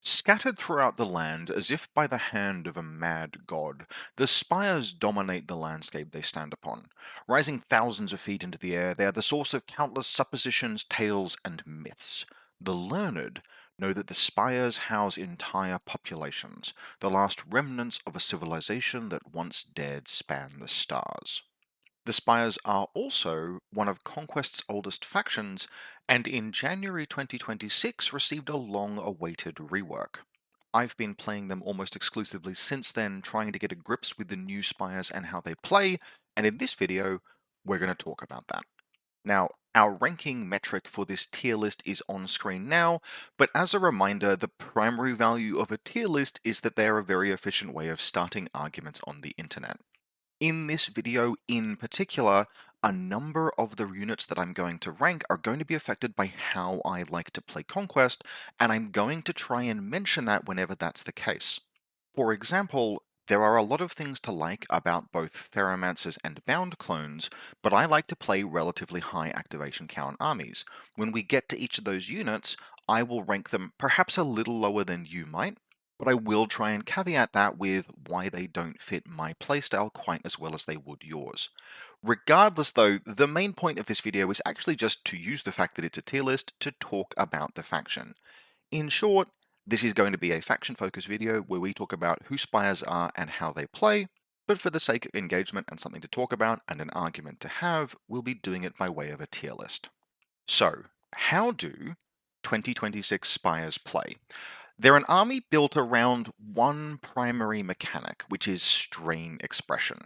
Scattered throughout the land as if by the hand of a mad god, the spires dominate the landscape they stand upon. Rising thousands of feet into the air, they are the source of countless suppositions, tales, and myths. The learned know that the spires house entire populations, the last remnants of a civilization that once dared span the stars. The Spires are also one of Conquest's oldest factions, and in January 2026 received a long awaited rework. I've been playing them almost exclusively since then, trying to get a grips with the new Spires and how they play, and in this video, we're going to talk about that. Now, our ranking metric for this tier list is on screen now, but as a reminder, the primary value of a tier list is that they are a very efficient way of starting arguments on the internet. In this video in particular, a number of the units that I'm going to rank are going to be affected by how I like to play Conquest, and I'm going to try and mention that whenever that's the case. For example, there are a lot of things to like about both Ferromancers and Bound clones, but I like to play relatively high activation count armies. When we get to each of those units, I will rank them perhaps a little lower than you might, but I will try and caveat that with why they don't fit my playstyle quite as well as they would yours. Regardless though, the main point of this video is actually just to use the fact that it's a tier list to talk about the faction. In short, this is going to be a faction-focused video where we talk about who Spires are and how they play, but for the sake of engagement and something to talk about and an argument to have, we'll be doing it by way of a tier list. So, how do 2026 Spires play? They're an army built around one primary mechanic, which is strain expression.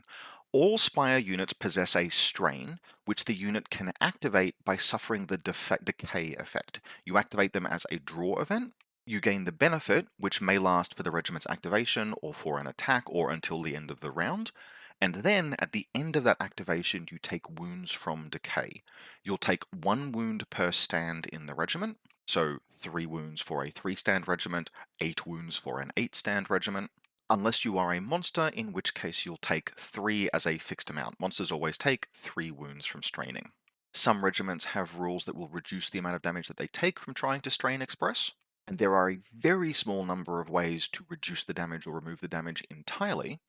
All Spire units possess a strain, which the unit can activate by suffering the decay effect. You activate them as a draw event. You gain the benefit, which may last for the regiment's activation or for an attack or until the end of the round. And then at the end of that activation, you take wounds from decay. You'll take 1 wound per stand in the regiment, so 3 wounds for a 3-stand regiment, 8 wounds for an 8-stand regiment. Unless you are a monster, in which case you'll take 3 as a fixed amount. Monsters always take 3 wounds from straining. Some regiments have rules that will reduce the amount of damage that they take from trying to strain express, and there are a very small number of ways to reduce the damage or remove the damage entirely.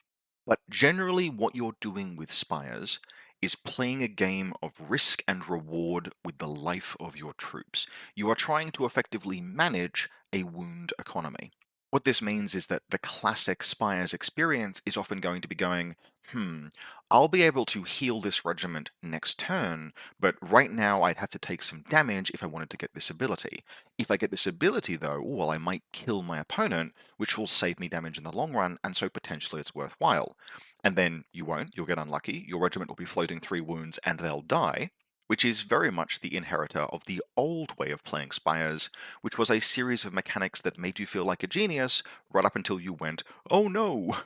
But generally, what you're doing with Spires is playing a game of risk and reward with the life of your troops. You are trying to effectively manage a wound economy. What this means is that the classic Spires experience is often going to be going, I'll be able to heal this regiment next turn, but right now I'd have to take some damage if I wanted to get this ability. If I get this ability though, well, I might kill my opponent, which will save me damage in the long run, and so potentially it's worthwhile. And then you won't, you'll get unlucky, your regiment will be floating 3 wounds and they'll die, which is very much the inheritor of the old way of playing Spires, which was a series of mechanics that made you feel like a genius right up until you went, oh no!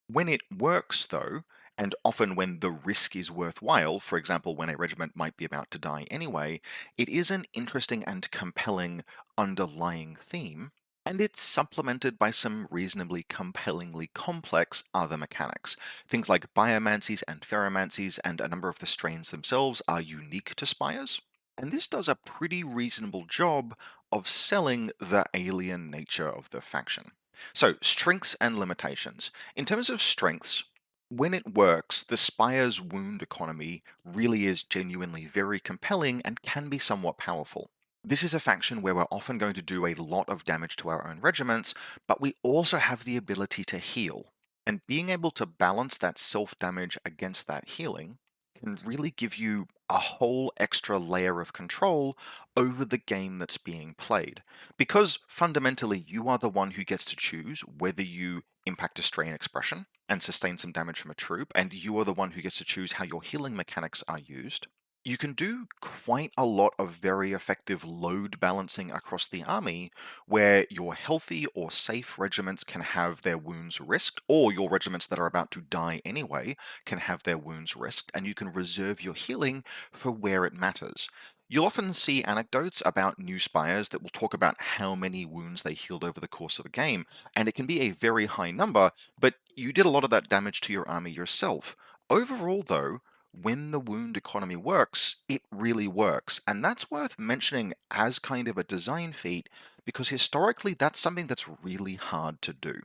When it works, though, and often when the risk is worthwhile, for example, when a regiment might be about to die anyway, it is an interesting and compelling underlying theme, and it's supplemented by some reasonably compellingly complex other mechanics. Things like biomancies and ferromancies and a number of the strains themselves are unique to Spires, and this does a pretty reasonable job of selling the alien nature of the faction. So, strengths and limitations. In terms of strengths, when it works, the Spire's wound economy really is genuinely very compelling and can be somewhat powerful. This is a faction where we're often going to do a lot of damage to our own regiments, but we also have the ability to heal. And being able to balance that self-damage against that healing can really give you a whole extra layer of control over the game that's being played. Because fundamentally, you are the one who gets to choose whether you impact a strain expression and sustain some damage from a troop, and you are the one who gets to choose how your healing mechanics are used. You can do quite a lot of very effective load balancing across the army, where your healthy or safe regiments can have their wounds risked, or your regiments that are about to die anyway can have their wounds risked, and you can reserve your healing for where it matters. You'll often see anecdotes about new Spires that will talk about how many wounds they healed over the course of a game, and it can be a very high number, but you did a lot of that damage to your army yourself. Overall, though, when the wound economy works, it really works. And that's worth mentioning as kind of a design feat because historically that's something that's really hard to do.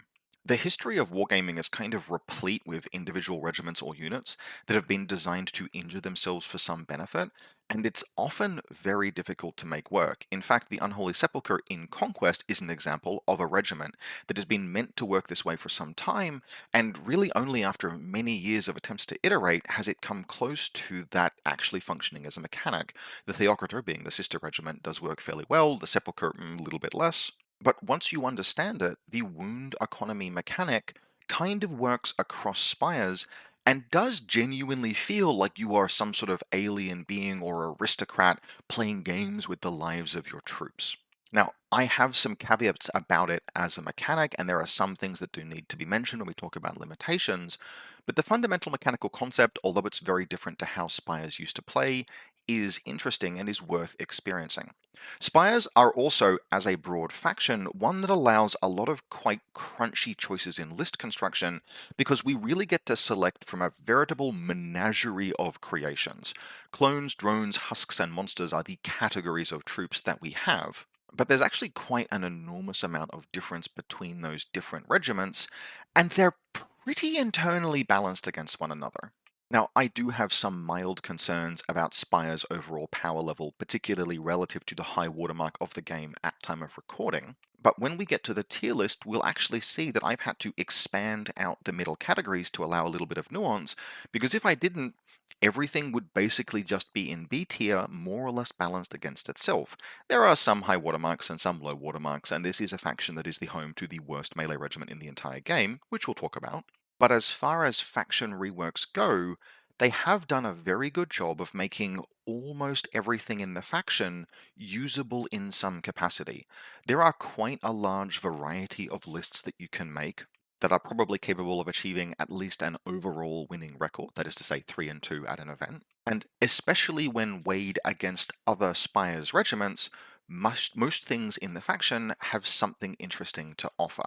The history of wargaming is kind of replete with individual regiments or units that have been designed to injure themselves for some benefit, and it's often very difficult to make work. In fact, the Unholy Sepulchre in Conquest is an example of a regiment that has been meant to work this way for some time, and really only after many years of attempts to iterate has it come close to that actually functioning as a mechanic. The Theocrator, being the sister regiment, does work fairly well, the Sepulchre a little bit less. But once you understand it, the wound economy mechanic kind of works across spires and does genuinely feel like you are some sort of alien being or aristocrat playing games with the lives of your troops. Now, I have some caveats about it as a mechanic, and there are some things that do need to be mentioned when we talk about limitations, but the fundamental mechanical concept, although it's very different to how spires used to play, is interesting and is worth experiencing. Spires are also, as a broad faction, one that allows a lot of quite crunchy choices in list construction because we really get to select from a veritable menagerie of creations. Clones, drones, husks, and monsters are the categories of troops that we have. But there's actually quite an enormous amount of difference between those different regiments, and they're pretty internally balanced against one another. Now, I do have some mild concerns about Spire's overall power level, particularly relative to the high watermark of the game at time of recording. But when we get to the tier list, we'll actually see that I've had to expand out the middle categories to allow a little bit of nuance, because if I didn't, everything would basically just be in B tier, more or less balanced against itself. There are some high watermarks and some low watermarks, and this is a faction that is the home to the worst melee regiment in the entire game, which we'll talk about. But as far as faction reworks go, they have done a very good job of making almost everything in the faction usable in some capacity. There are quite a large variety of lists that you can make that are probably capable of achieving at least an overall winning record, that is to say 3 and 2 at an event. And especially when weighed against other Spires regiments, most things in the faction have something interesting to offer.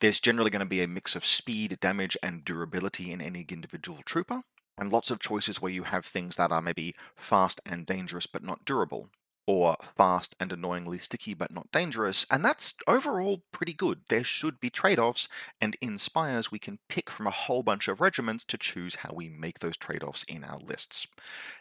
There's generally going to be a mix of speed, damage, and durability in any individual trooper, and lots of choices where you have things that are maybe fast and dangerous but not durable, or fast and annoyingly sticky but not dangerous, and that's overall pretty good. There should be trade-offs, and in Spires we can pick from a whole bunch of regiments to choose how we make those trade-offs in our lists.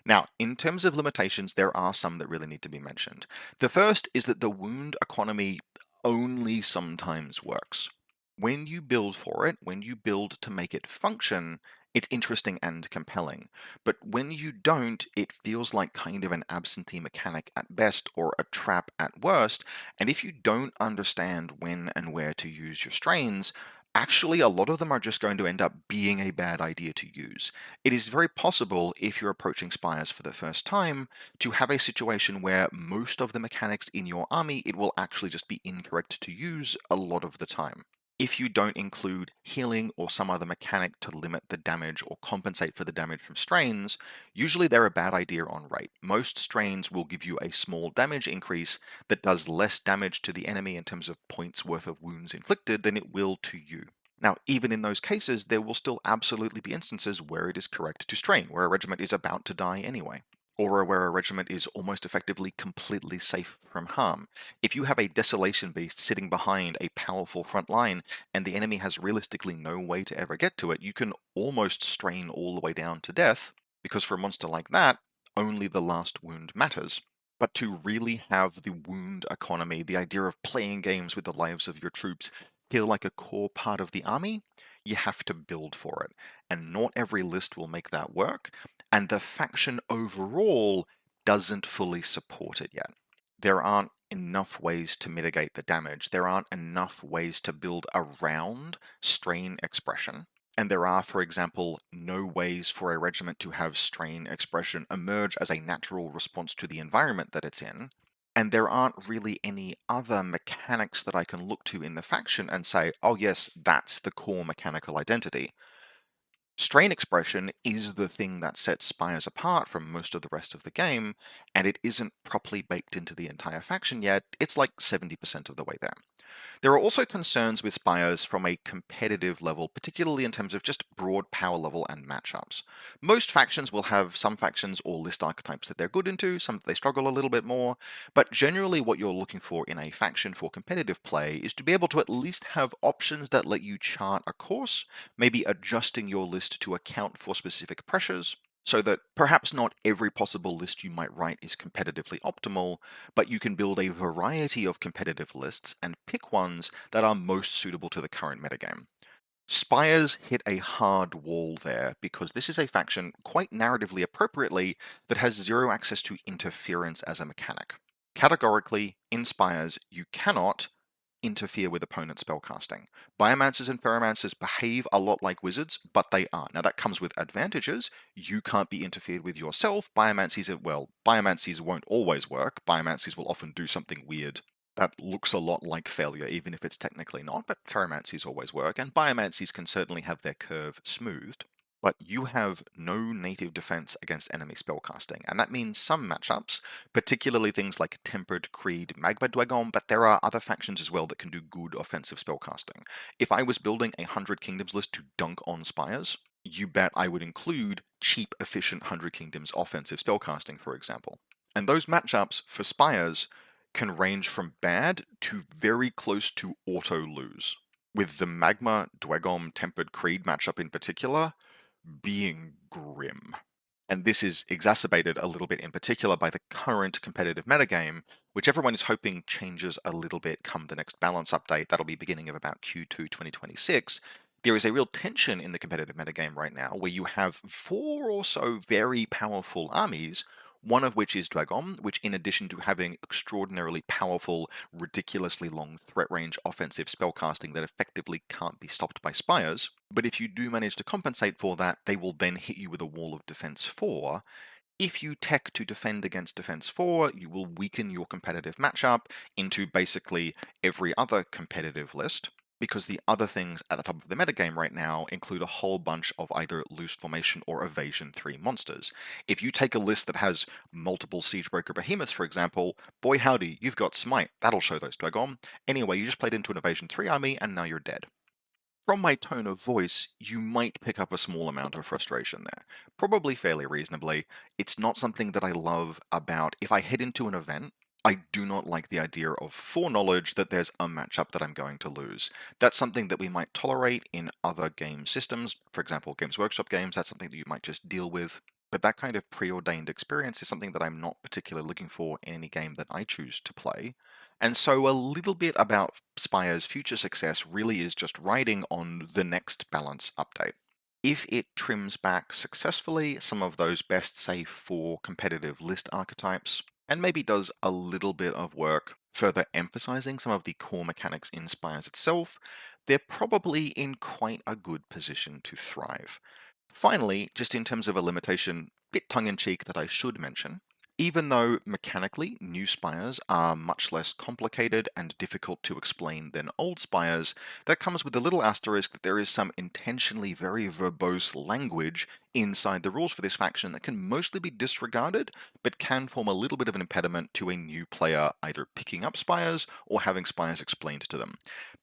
Now, in terms of limitations, there are some that really need to be mentioned. The first is that the wound economy only sometimes works. When you build for it, when you build to make it function, it's interesting and compelling. But when you don't, it feels like kind of an absentee mechanic at best or a trap at worst. And if you don't understand when and where to use your strains, actually a lot of them are just going to end up being a bad idea to use. It is very possible, if you're approaching Spires for the first time, to have a situation where most of the mechanics in your army, it will actually just be incorrect to use a lot of the time. If you don't include healing or some other mechanic to limit the damage or compensate for the damage from strains, usually they're a bad idea on rate. Most strains will give you a small damage increase that does less damage to the enemy in terms of points worth of wounds inflicted than it will to you. Now, even in those cases, there will still absolutely be instances where it is correct to strain, where a regiment is about to die anyway, or where a regiment is almost effectively completely safe from harm. If you have a Desolation Beast sitting behind a powerful front line and the enemy has realistically no way to ever get to it, you can almost strain all the way down to death, because for a monster like that, only the last wound matters. But to really have the wound economy, the idea of playing games with the lives of your troops, feel like a core part of the army, you have to build for it. And not every list will make that work, and the faction overall doesn't fully support it yet. There aren't enough ways to mitigate the damage. There aren't enough ways to build around strain expression. And there are, for example, no ways for a regiment to have strain expression emerge as a natural response to the environment that it's in. And there aren't really any other mechanics that I can look to in the faction and say, oh yes, that's the core mechanical identity. Strain expression is the thing that sets Spires apart from most of the rest of the game, and it isn't properly baked into the entire faction yet. It's like 70% of the way there. There are also concerns with Spires from a competitive level, particularly in terms of just broad power level and matchups. Most factions will have some factions or list archetypes that they're good into, some that they struggle a little bit more, but generally what you're looking for in a faction for competitive play is to be able to at least have options that let you chart a course, maybe adjusting your list to account for specific pressures, so that perhaps not every possible list you might write is competitively optimal, but you can build a variety of competitive lists and pick ones that are most suitable to the current metagame. Spires hit a hard wall there because this is a faction, quite narratively appropriately, that has zero access to interference as a mechanic. Categorically, in Spires, you cannot interfere with opponent spellcasting. Biomancers and Ferromancers behave a lot like wizards, but they are. Now that comes with advantages. You can't be interfered with yourself. Biomancies won't always work. Biomancies will often do something weird that looks a lot like failure, even if it's technically not, but Ferromancies always work, and Biomancies can certainly have their curve smoothed. But you have no native defense against enemy spellcasting, and that means some matchups, particularly things like Tempered Creed, Magma Dwagon, but there are other factions as well that can do good offensive spellcasting. If I was building a 100 Kingdoms list to dunk on Spires, you bet I would include cheap, efficient 100 Kingdoms offensive spellcasting, for example. And those matchups for Spires can range from bad to very close to auto lose. With the Magma Dwagom Tempered Creed matchup in particular, being grim. And this is exacerbated a little bit in particular by the current competitive metagame, which everyone is hoping changes a little bit come the next balance update. That'll be beginning of about Q2 2026. There is a real tension in the competitive metagame right now where you have 4 or so very powerful armies, one of which is Dragon, which in addition to having extraordinarily powerful, ridiculously long threat range offensive spellcasting that effectively can't be stopped by Spires, but if you do manage to compensate for that, they will then hit you with a wall of defense 4. If you tech to defend against defense 4, you will weaken your competitive matchup into basically every other competitive list, because the other things at the top of the metagame right now include a whole bunch of either loose formation or evasion 3 monsters. If you take a list that has multiple Siegebreaker Behemoths, for example, boy howdy, you've got Smite. That'll show those Dragon. Anyway, you just played into an evasion 3 army and now you're dead. From my tone of voice, you might pick up a small amount of frustration there. Probably fairly reasonably. It's not something that I love about if I head into an event. I do not like the idea of foreknowledge that there's a matchup that I'm going to lose. That's something that we might tolerate in other game systems. For example, Games Workshop games, that's something that you might just deal with. But that kind of preordained experience is something that I'm not particularly looking for in any game that I choose to play. And so a little bit about Spire's future success really is just riding on the next balance update. If it trims back successfully some of those best safe for competitive list archetypes, and maybe does a little bit of work further emphasizing some of the core mechanics in Spires itself, they're probably in quite a good position to thrive. Finally, just in terms of a limitation, bit tongue-in-cheek that I should mention, even though mechanically new spires are much less complicated and difficult to explain than old spires, that comes with a little asterisk that there is some intentionally very verbose language inside the rules for this faction that can mostly be disregarded, but can form a little bit of an impediment to a new player either picking up spires or having spires explained to them.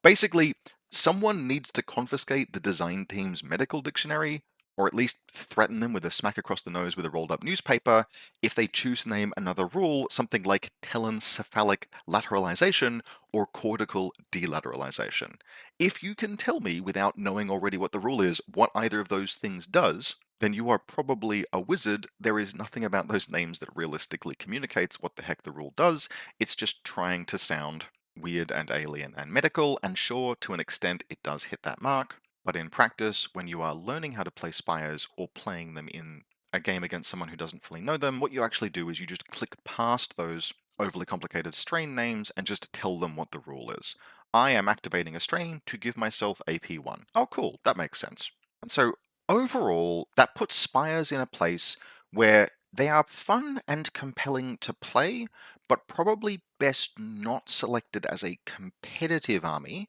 Basically, someone needs to confiscate the design team's medical dictionary, or at least threaten them with a smack across the nose with a rolled up newspaper if they choose to name another rule something like telencephalic lateralization or cortical delateralization. If you can tell me without knowing already what the rule is what either of those things does, then you are probably a wizard. There is nothing about those names that realistically communicates what the heck the rule does. It's just trying to sound weird and alien and medical, and sure, to an extent, it does hit that mark. But in practice, when you are learning how to play Spires or playing them in a game against someone who doesn't fully know them, what you actually do is you just click past those overly complicated strain names and just tell them what the rule is. I am activating a strain to give myself AP1. Oh, cool, that makes sense. And so overall, that puts Spires in a place where they are fun and compelling to play, but probably best not selected as a competitive army,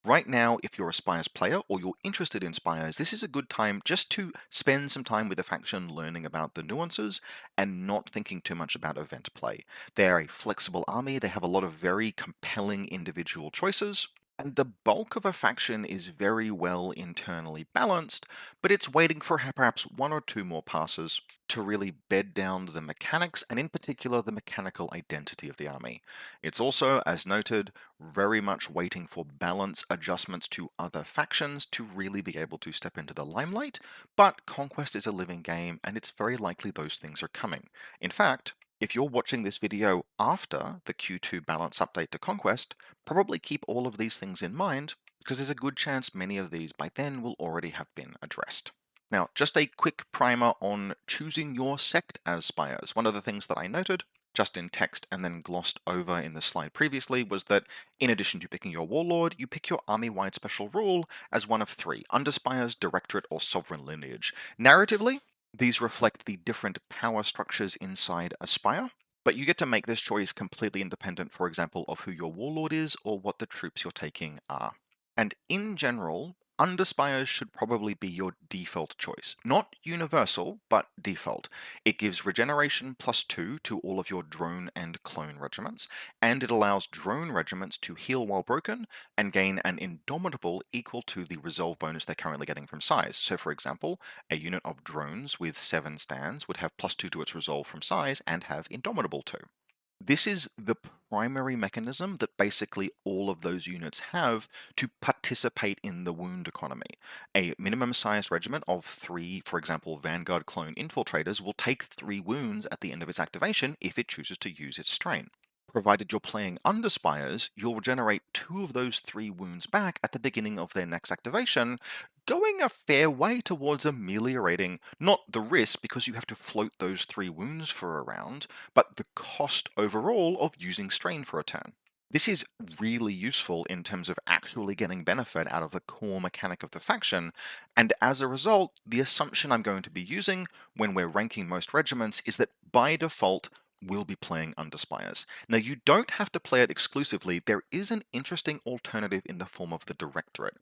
Right now, if you're a Spires player or you're interested in Spires, this is a good time just to spend some time with the faction learning about the nuances and not thinking too much about event play. They're a flexible army, they have a lot of very compelling individual choices, and the bulk of a faction is very well internally balanced, but it's waiting for perhaps one or two more passes to really bed down the mechanics and in particular the mechanical identity of the army. It's also, as noted, very much waiting for balance adjustments to other factions to really be able to step into the limelight, but Conquest is a living game and it's very likely those things are coming. In fact, if you're watching this video after the Q2 balance update to Conquest, probably keep all of these things in mind because there's a good chance many of these by then will already have been addressed. Now, just a quick primer on choosing your sect as Spires. One of the things that I noted just in text and then glossed over in the slide previously was that in addition to picking your warlord, you pick your army-wide special rule as one of three: Underspires, Directorate, or Sovereign Lineage. Narratively, these reflect the different power structures inside a spire, but you get to make this choice completely independent, for example, of who your warlord is or what the troops you're taking are. And in general, Underspires should probably be your default choice. Not universal, but default. It gives regeneration +2 to all of your drone and clone regiments, and it allows drone regiments to heal while broken and gain an indomitable equal to the resolve bonus they're currently getting from size. So for example, a unit of drones with 7 stands would have +2 to its resolve from size and have indomitable 2. This is the primary mechanism that basically all of those units have to participate in the wound economy. A minimum sized regiment of 3, for example, Vanguard clone infiltrators will take 3 wounds at the end of its activation if it chooses to use its strain. Provided you're playing under Spires, you'll generate 2 of those 3 wounds back at the beginning of their next activation, going a fair way towards ameliorating not the risk because you have to float those 3 wounds for a round, but the cost overall of using strain for a turn. This is really useful in terms of actually getting benefit out of the core mechanic of the faction, and as a result, the assumption I'm going to be using when we're ranking most regiments is that by default, we'll be playing under Spires. Now, you don't have to play it exclusively, there is an interesting alternative in the form of the Directorate.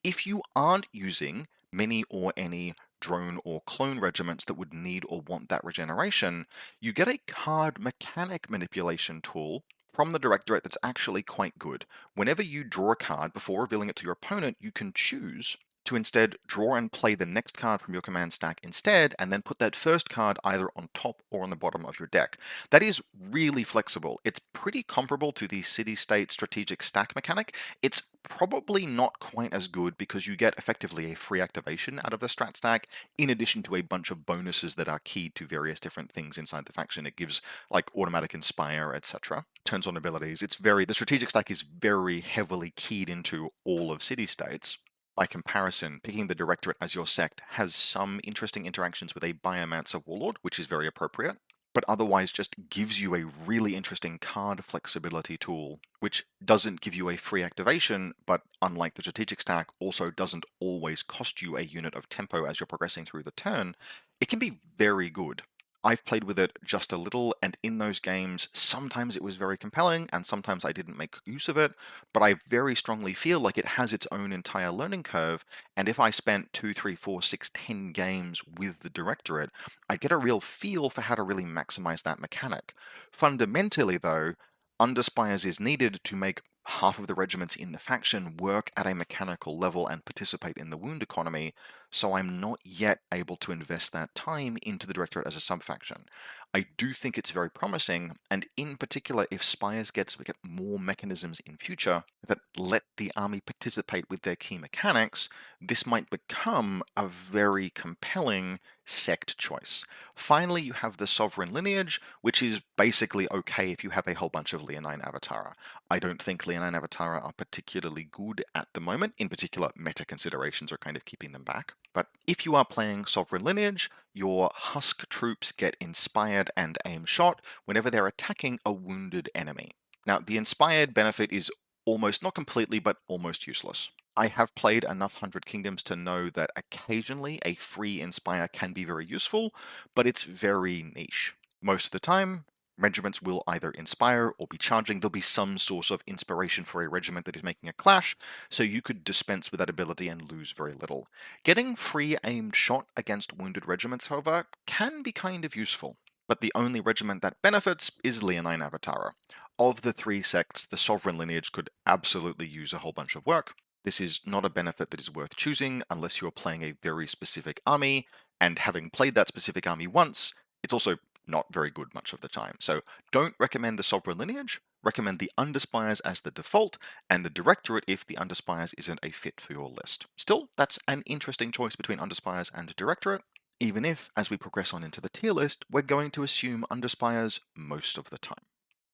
If you aren't using many or any drone or clone regiments that would need or want that regeneration, you get a card mechanic manipulation tool from the Directorate that's actually quite good. Whenever you draw a card before revealing it to your opponent, you can choose to instead draw and play the next card from your command stack instead, and then put that first card either on top or on the bottom of your deck. That is really flexible. It's pretty comparable to the city-state strategic stack mechanic. It's probably not quite as good because you get effectively a free activation out of the strat stack, in addition to a bunch of bonuses that are keyed to various different things inside the faction. It gives like automatic inspire, etc. Turns on abilities. The strategic stack is very heavily keyed into all of city-states. By comparison, picking the Directorate as your sect has some interesting interactions with a Biomancer Warlord, which is very appropriate, but otherwise just gives you a really interesting card flexibility tool, which doesn't give you a free activation, but unlike the strategic stack, also doesn't always cost you a unit of tempo as you're progressing through the turn. It can be very good. I've played with it just a little, and in those games, sometimes it was very compelling, and sometimes I didn't make use of it, but I very strongly feel like it has its own entire learning curve, and if I spent 2, 3, 4, 6, 10 games with the Directorate, I'd get a real feel for how to really maximize that mechanic. Fundamentally, though, Underspires is needed to make half of the regiments in the faction work at a mechanical level and participate in the wound economy, so I'm not yet able to invest that time into the Directorate as a sub-faction. I do think it's very promising, and in particular, if Spires get more mechanisms in future that let the army participate with their key mechanics, this might become a very compelling sect choice. Finally, you have the Sovereign Lineage, which is basically okay if you have a whole bunch of Leonine Avatara. I don't think Leonine Avatara are particularly good at the moment. In particular, meta considerations are kind of keeping them back. But if you are playing Sovereign Lineage, your Husk troops get inspired and aim shot whenever they're attacking a wounded enemy. Now, the inspired benefit is almost, not completely, but almost useless. I have played enough 100 Kingdoms to know that occasionally a free inspire can be very useful, but it's very niche. Most of the time, Regiments will either inspire or be charging. There'll be some source of inspiration for a regiment that is making a clash, so you could dispense with that ability and lose very little. Getting free aimed shot against wounded regiments, however, can be kind of useful. But the only regiment that benefits is Leonine Avatara. Of the three sects, the Sovereign lineage could absolutely use a whole bunch of work. This is not a benefit that is worth choosing unless you're playing a very specific army, and having played that specific army once, it's also not very good much of the time. So don't recommend the Sovereign lineage, recommend the Underspires as the default, and the Directorate if the Underspires isn't a fit for your list. Still, that's an interesting choice between Underspires and Directorate, even if, as we progress on into the tier list, we're going to assume Underspires most of the time.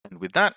And with that,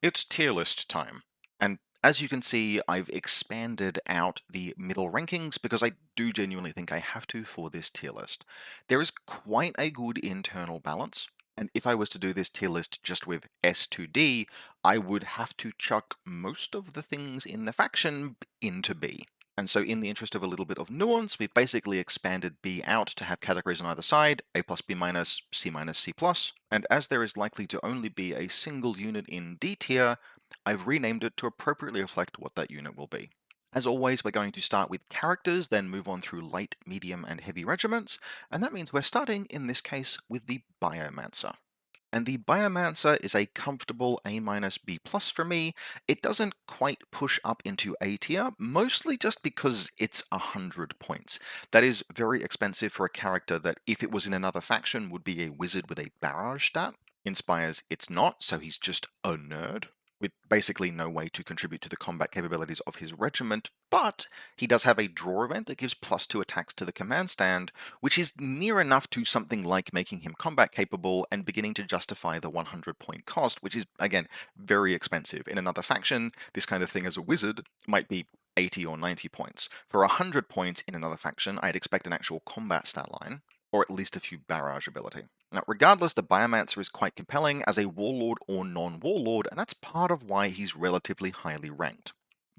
it's tier list time. And as you can see, I've expanded out the middle rankings because I do genuinely think I have to for this tier list. There is quite a good internal balance, and if I was to do this tier list just with S2D, I would have to chuck most of the things in the faction into B. And so in the interest of a little bit of nuance, we've basically expanded B out to have categories on either side, A plus, B minus, C minus, C plus, and as there is likely to only be a single unit in D tier, I've renamed it to appropriately reflect what that unit will be. As always, we're going to start with characters, then move on through light, medium, and heavy regiments, and that means we're starting, in this case, with the Biomancer. And the Biomancer is a comfortable A minus B plus for me. It doesn't quite push up into A tier, mostly just because it's 100 points. That is very expensive for a character that, if it was in another faction, would be a wizard with a barrage stat. In Spires, it's not, so he's just a nerd, with basically no way to contribute to the combat capabilities of his regiment, but he does have a draw event that gives +2 attacks to the command stand, which is near enough to something like making him combat capable and beginning to justify the 100-point cost, which is, again, very expensive. In another faction, this kind of thing as a wizard might be 80 or 90 points. For 100 points in another faction, I'd expect an actual combat stat line, or at least a few barrage ability. Now, regardless, the Biomancer is quite compelling as a warlord or non-warlord, and that's part of why he's relatively highly ranked.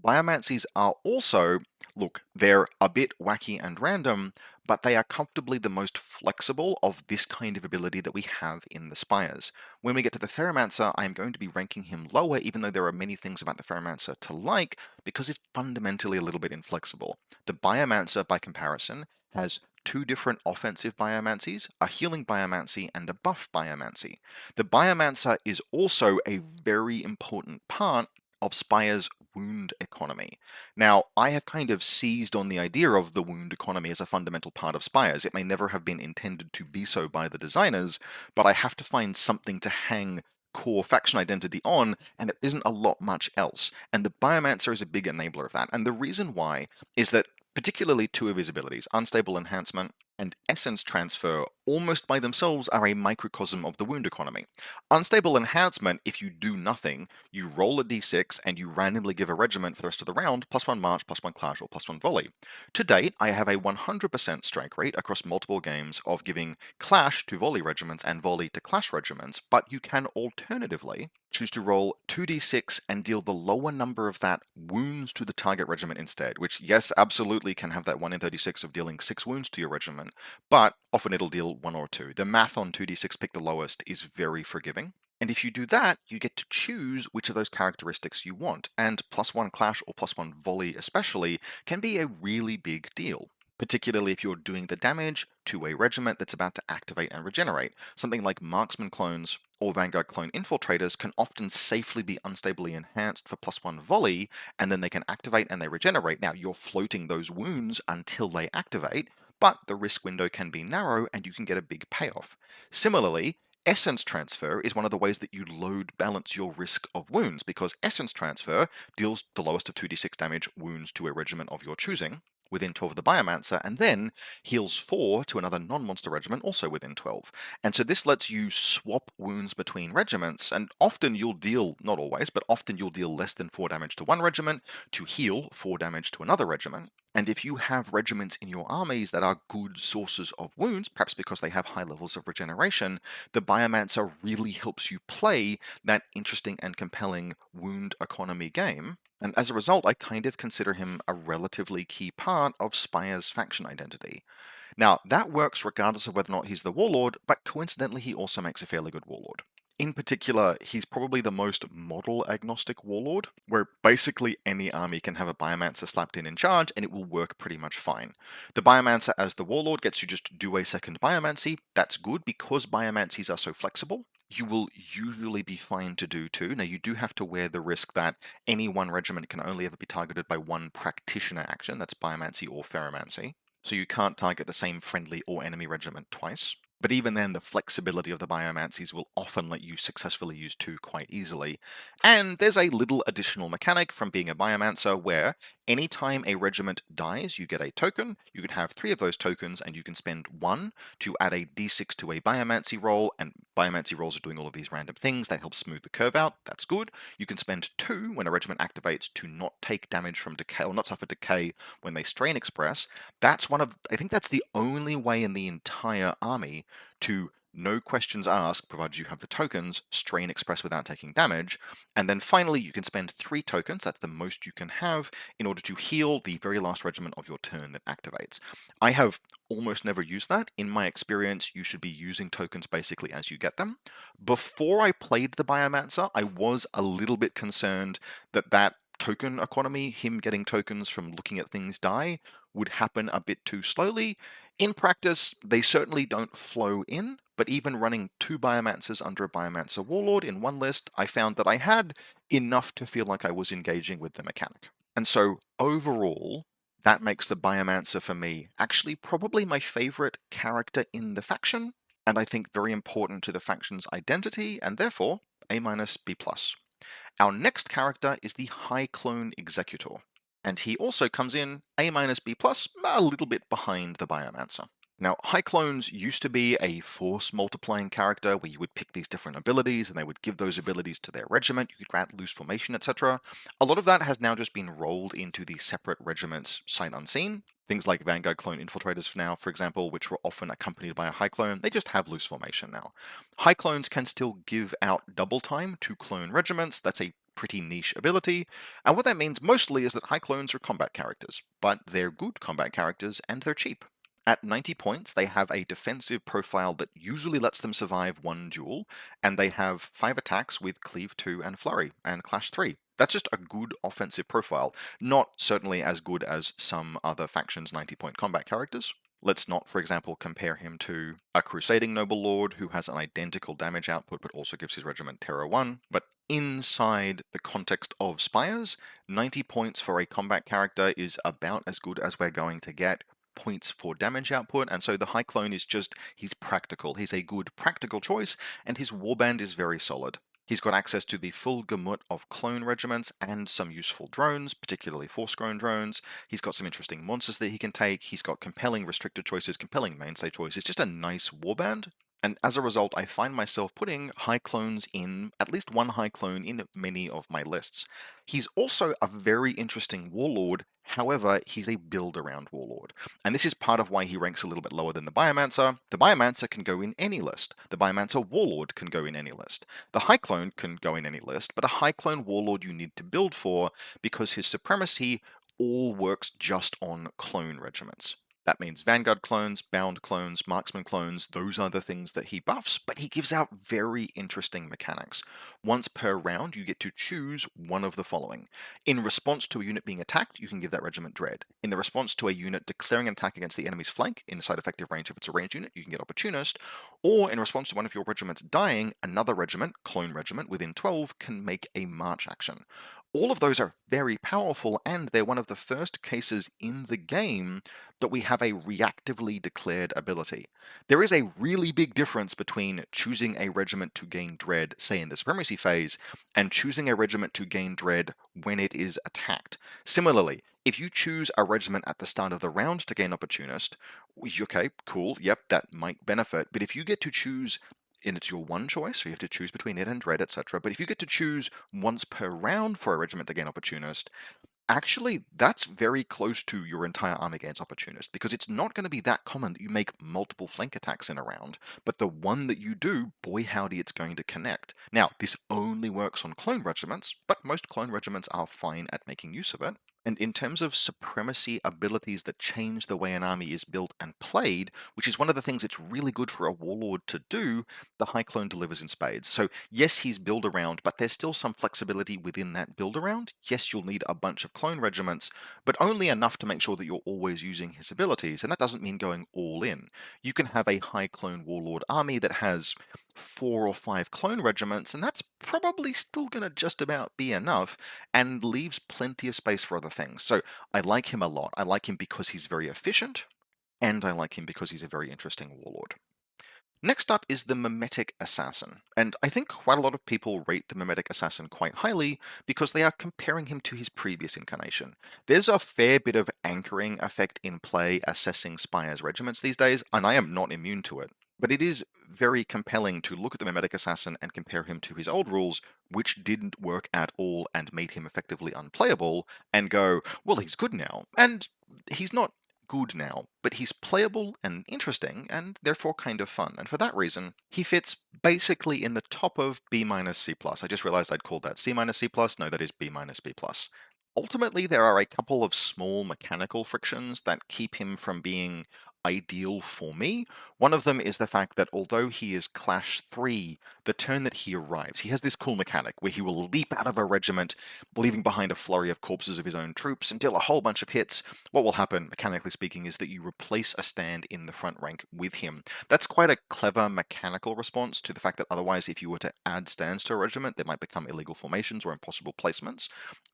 Biomancies are also, look, they're a bit wacky and random, but they are comfortably the most flexible of this kind of ability that we have in the Spires. When we get to the Ferromancer, I am going to be ranking him lower, even though there are many things about the Ferromancer to like, because it's fundamentally a little bit inflexible. The Biomancer, by comparison, has two different offensive biomancies, a healing biomancy and a buff biomancy. The Biomancer is also a very important part of Spire's wound economy. Now, I have kind of seized on the idea of the wound economy as a fundamental part of Spires. It may never have been intended to be so by the designers, but I have to find something to hang core faction identity on, and there isn't a lot much else. And the Biomancer is a big enabler of that. And the reason why is that particularly two of his abilities, Unstable Enhancement and Essence Transfer, almost by themselves are a microcosm of the wound economy. Unstable Enhancement, if you do nothing, you roll a d6 and you randomly give a regiment for the rest of the round +1 march, +1 clash, or +1 volley. To date, I have a 100% strike rate across multiple games of giving clash to volley regiments and volley to clash regiments, but you can alternatively choose to roll 2d6 and deal the lower number of that wounds to the target regiment instead, which, yes, absolutely can have that 1 in 36 of dealing 6 wounds to your regiment, but often it'll deal 1 or 2. The math on 2d6 pick the lowest is very forgiving. And if you do that, you get to choose which of those characteristics you want, and +1 clash or +1 volley especially can be a really big deal, particularly if you're doing the damage to a regiment that's about to activate and regenerate. Something like Marksman clones or Vanguard clone infiltrators can often safely be unstably enhanced for +1 volley, and then they can activate and they regenerate. Now, you're floating those wounds until they activate, but the risk window can be narrow and you can get a big payoff. Similarly, Essence Transfer is one of the ways that you load balance your risk of wounds, because Essence Transfer deals the lowest of 2d6 damage wounds to a regiment of your choosing within 12 of the Biomancer, and then heals 4 to another non-monster regiment also within 12. And so this lets you swap wounds between regiments, and often you'll deal, not always, but often you'll deal less than 4 damage to one regiment to heal 4 damage to another regiment. And if you have regiments in your armies that are good sources of wounds, perhaps because they have high levels of regeneration, the Biomancer really helps you play that interesting and compelling wound economy game. And as a result, I kind of consider him a relatively key part of Spire's faction identity. Now, that works regardless of whether or not he's the warlord, but coincidentally he also makes a fairly good warlord. In particular, he's probably the most model agnostic warlord, where basically any army can have a Biomancer slapped in charge and it will work pretty much fine. The Biomancer as the warlord gets you just to do a second Biomancy. That's good because Biomancies are so flexible. You will usually be fine to do two. Now, you do have to wear the risk that any one regiment can only ever be targeted by one practitioner action, that's Biomancy or Ferromancy. So you can't target the same friendly or enemy regiment twice. But even then, the flexibility of the Biomancies will often let you successfully use two quite easily. And there's a little additional mechanic from being a Biomancer where anytime a regiment dies, you get a token. You can have 3 of those tokens, and you can spend 1 to add a d6 to a Biomancy roll, and Biomancy rolls are doing all of these random things. They help smooth the curve out. That's good. You can spend 2 when a regiment activates to not take damage from decay, or not suffer decay when they strain express. That's I think that's the only way in the entire army to no questions asked, provided you have the tokens, strain express without taking damage. And then finally, you can spend 3 tokens, that's the most you can have, in order to heal the very last regiment of your turn that activates. I have almost never used that. In my experience, you should be using tokens basically as you get them. Before I played the Biomancer, I was a little bit concerned that token economy, him getting tokens from looking at things die, would happen a bit too slowly. In practice, they certainly don't flow in, but even running 2 Biomancers under a Biomancer Warlord in one list, I found that I had enough to feel like I was engaging with the mechanic. And so overall, that makes the Biomancer for me actually probably my favorite character in the faction, and I think very important to the faction's identity, and therefore A minus B plus. Our next character is the High Clone Executor, and he also comes in A minus B plus, a little bit behind the Biomancer. Now, High Clones used to be a force multiplying character where you would pick these different abilities and they would give those abilities to their regiment, you could grant loose formation, etc. A lot of that has now just been rolled into the separate regiments sight unseen. Things like Vanguard Clone Infiltrators now, for example, which were often accompanied by a High Clone, they just have loose formation now. High Clones can still give out double time to clone regiments. That's a pretty niche ability, and what that means mostly is that High Clones are combat characters, but they're good combat characters and they're cheap. At 90 points, they have a defensive profile that usually lets them survive 1 duel, and they have 5 attacks with Cleave 2 and Flurry, and Clash 3. That's just a good offensive profile, not certainly as good as some other factions' 90-point combat characters. Let's not, for example, compare him to a Crusading Noble Lord who has an identical damage output but also gives his regiment Terror 1, but inside the context of Spires, 90 points for a combat character is about as good as we're going to get points for damage output, and so the High Clone is just, he's practical. He's a good practical choice, and his warband is very solid. He's got access to the full gamut of clone regiments and some useful drones, particularly force-grown drones. He's got some interesting monsters that he can take. He's got compelling restricted choices, compelling mainstay choices, just a nice warband. And as a result, I find myself putting high clones in, at least one high clone in many of my lists. He's also a very interesting warlord, however, he's a build-around warlord. And this is part of why he ranks a little bit lower than the Biomancer. The Biomancer can go in any list. The Biomancer Warlord can go in any list. The High Clone can go in any list, but a High Clone Warlord you need to build for because his supremacy all works just on clone regiments. That means Vanguard clones, Bound clones, Marksman clones, those are the things that he buffs, but he gives out very interesting mechanics. Once per round, you get to choose one of the following. In response to a unit being attacked, you can give that regiment Dread. In the response to a unit declaring an attack against the enemy's flank, inside effective range if it's a ranged unit, you can get Opportunist. Or in response to one of your regiments dying, another regiment, clone regiment, within 12 can make a march action. All of those are very powerful, and they're one of the first cases in the game that we have a reactively declared ability. There is a really big difference between choosing a regiment to gain Dread, say in the Supremacy phase, and choosing a regiment to gain Dread when it is attacked. Similarly, if you choose a regiment at the start of the round to gain Opportunist, okay, cool, yep, that might benefit, but if you get to choose and it's your one choice, so you have to choose between it and Dread, etc. But if you get to choose once per round for a regiment to gain Opportunist, actually, that's very close to your entire army gains Opportunist, because it's not going to be that common that you make multiple flank attacks in a round, but the one that you do, boy howdy, it's going to connect. Now, this only works on clone regiments, but most clone regiments are fine at making use of it. And in terms of supremacy abilities that change the way an army is built and played, which is one of the things it's really good for a warlord to do, the High Clone delivers in spades. So yes, he's build around, but there's still some flexibility within that build around. Yes, you'll need a bunch of clone regiments, but only enough to make sure that you're always using his abilities. And that doesn't mean going all in. You can have a High Clone warlord army that has 4 or 5 clone regiments, and that's probably still going to just about be enough and leaves plenty of space for other things. So I like him a lot. I like him because he's very efficient, and I like him because he's a very interesting warlord. Next up is the Mimetic Assassin, and I think quite a lot of people rate the Mimetic Assassin quite highly because they are comparing him to his previous incarnation. There's a fair bit of anchoring effect in play assessing Spires regiments these days, and I am not immune to it. But it is very compelling to look at the Mimetic Assassin and compare him to his old rules, which didn't work at all and made him effectively unplayable, and go, well, he's good now. And he's not good now, but he's playable and interesting and therefore kind of fun. And for that reason, he fits basically in the top of B minus C plus. I just realized I'd called that C minus C plus. No, that is B minus B plus. Ultimately, there are a couple of small mechanical frictions that keep him from being ideal for me. One of them is the fact that although he is Clash 3, the turn that he arrives, he has this cool mechanic where he will leap out of a regiment, leaving behind a flurry of corpses of his own troops and deal a whole bunch of hits. What will happen, mechanically speaking, is that you replace a stand in the front rank with him. That's quite a clever mechanical response to the fact that otherwise, if you were to add stands to a regiment, there might become illegal formations or impossible placements.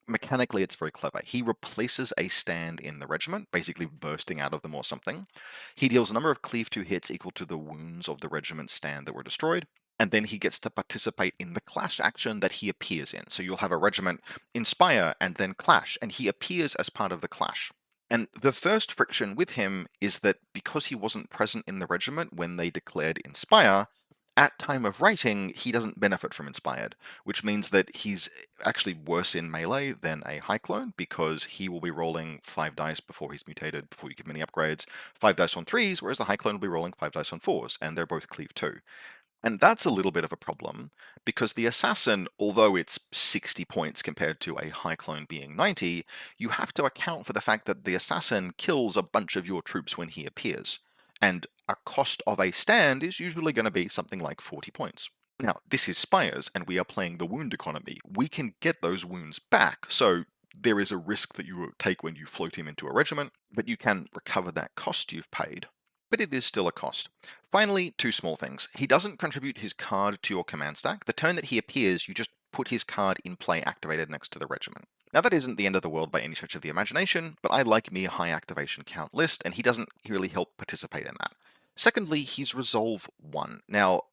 Mechanically, it's very clever. He replaces a stand in the regiment, basically bursting out of them or something. He deals a number of cleave 2 hits equal to the wounds of the regiment's stand that were destroyed, and then he gets to participate in the clash action that he appears in. So you'll have a regiment inspire and then clash, and he appears as part of the clash. And the first friction with him is that because he wasn't present in the regiment when they declared Inspire, at time of writing, he doesn't benefit from Inspired, which means that he's actually worse in melee than a High Clone because he will be rolling 5 dice before he's mutated, before you give him any upgrades, 5 dice on 3s, whereas the High Clone will be rolling 5 dice on 4s, and they're both cleave 2. And that's a little bit of a problem because the assassin, although it's 60 points compared to a high clone being 90, you have to account for the fact that the assassin kills a bunch of your troops when he appears. And a cost of a stand is usually going to be something like 40 points. Now, this is Spires, and we are playing the wound economy. We can get those wounds back, so there is a risk that you take when you float him into a regiment, but you can recover that cost you've paid. But it is still a cost. Finally, 2 small things. He doesn't contribute his card to your command stack. The turn that he appears, you just put his card in play activated next to the regiment. Now that isn't the end of the world by any stretch of the imagination, but I like me a high activation count list, and he doesn't really help participate in that. Secondly, he's Resolve 1. Now,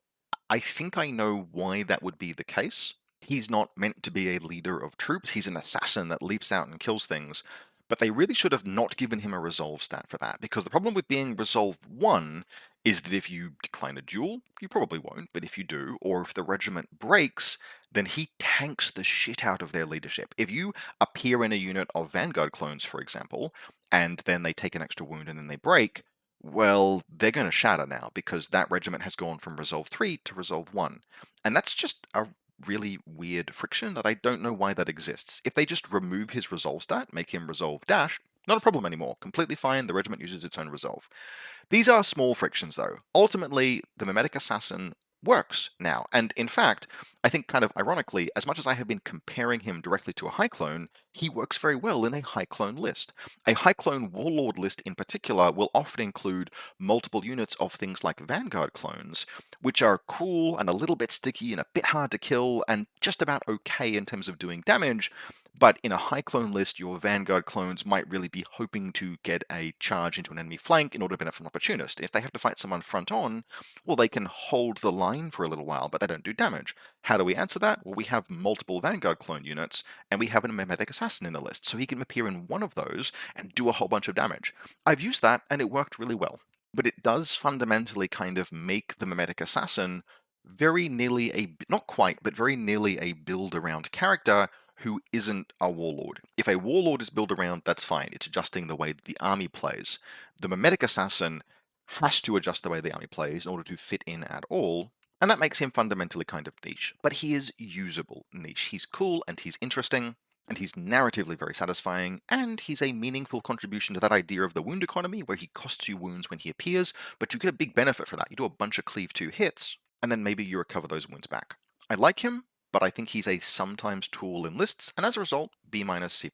I think I know why that would be the case. He's not meant to be a leader of troops. He's an assassin that leaps out and kills things. But they really should have not given him a resolve stat for that, because the problem with being Resolve 1 is that if you decline a duel, you probably won't, but if you do, or if the regiment breaks, then he tanks the shit out of their leadership. If you appear in a unit of Vanguard clones, for example, and then they take an extra wound and then they break, well, they're going to shatter now because that regiment has gone from Resolve 3 to Resolve 1. And that's just a really weird friction that I don't know why that exists. If they just remove his Resolve stat, make him Resolve Dash, not a problem anymore. Completely fine, the regiment uses its own Resolve. These are small frictions, though. Ultimately, the Mimetic Assassin works now. And in fact, I think kind of ironically, as much as I have been comparing him directly to a High Clone, he works very well in a High Clone list. A High Clone Warlord list in particular will often include multiple units of things like Vanguard clones, which are cool and a little bit sticky and a bit hard to kill and just about okay in terms of doing damage, but in a High Clone list, your Vanguard clones might really be hoping to get a charge into an enemy flank in order to benefit from an opportunist. If they have to fight someone front on, well, they can hold the line for a little while, but they don't do damage. How do we answer that? Well, we have multiple Vanguard clone units, and we have a Mimetic Assassin in the list, so he can appear in one of those and do a whole bunch of damage. I've used that, and it worked really well. But it does fundamentally kind of make the Mimetic Assassin very nearly a, not quite, but very nearly a build around character who isn't a warlord. If a warlord is built around, that's fine. It's adjusting the way the army plays. The Mimetic Assassin has to adjust the way the army plays in order to fit in at all, and that makes him fundamentally kind of niche. But he is usable niche. He's cool and he's interesting. And he's narratively very satisfying, and he's a meaningful contribution to that idea of the wound economy, where he costs you wounds when he appears, but you get a big benefit for that. You do a bunch of cleave 2 hits, and then maybe you recover those wounds back. I like him, but I think he's a sometimes tool in lists, and as a result, B-, C+.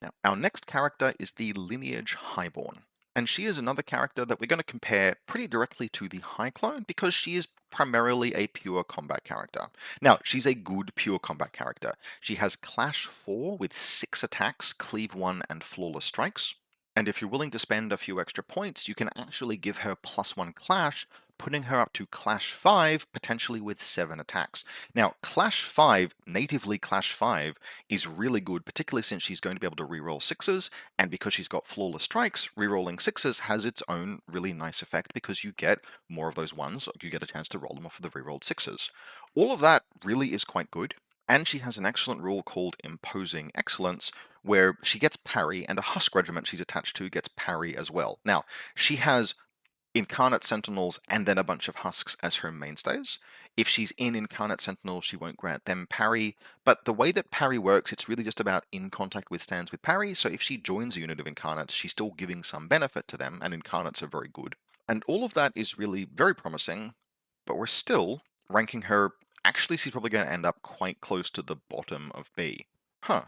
Now, our next character is the Lineage Highborn. And she is another character that we're going to compare pretty directly to the High Clone because she is primarily a pure combat character. Now, she's a good pure combat character. She has Clash 4 with 6 attacks, Cleave 1, and Flawless Strikes. And if you're willing to spend a few extra points, you can actually give her +1 Clash, putting her up to Clash 5, potentially with 7 attacks. Now, Clash 5, natively Clash 5, is really good, particularly since she's going to be able to reroll 6s, and because she's got Flawless Strikes, rerolling 6s has its own really nice effect because you get more of those ones, you get a chance to roll them off of the rerolled 6s. All of that really is quite good, and she has an excellent rule called Imposing Excellence, where she gets parry, and a Husk regiment she's attached to gets parry as well. Now, she has Incarnate Sentinels and then a bunch of Husks as her mainstays. If she's in Incarnate Sentinels, she won't grant them parry, but the way that parry works, it's really just about in contact withstands with parry, so if she joins a unit of Incarnates, she's still giving some benefit to them, and Incarnates are very good. And all of that is really very promising, but we're still ranking her. Actually, she's probably going to end up quite close to the bottom of B. Huh.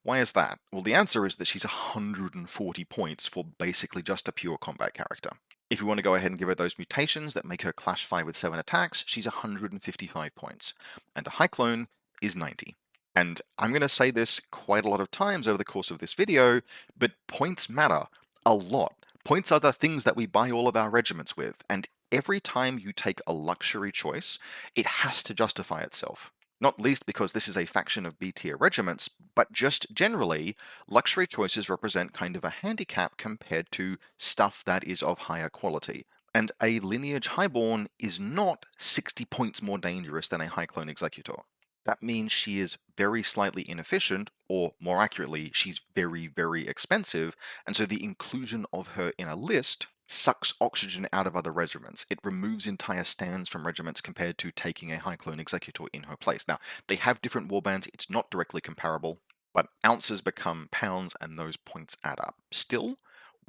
Why is that? Well, the answer is that she's 140 points for basically just a pure combat character. If you want to go ahead and give her those mutations that make her Clash 5 with 7 attacks, she's 155 points. And a High Clone is 90. And I'm going to say this quite a lot of times over the course of this video, but points matter a lot. Points are the things that we buy all of our regiments with, and every time you take a luxury choice, it has to justify itself. Not least because this is a faction of B-tier regiments, but just generally, luxury choices represent kind of a handicap compared to stuff that is of higher quality. And a Lineage Highborn is not 60 points more dangerous than a High Clone Executor. That means she is very slightly inefficient, or more accurately, she's very, very expensive, and so the inclusion of her in a list sucks oxygen out of other regiments. It removes entire stands from regiments compared to taking a High Clone Executor in her place. Now, they have different warbands, it's not directly comparable, but ounces become pounds and those points add up. Still,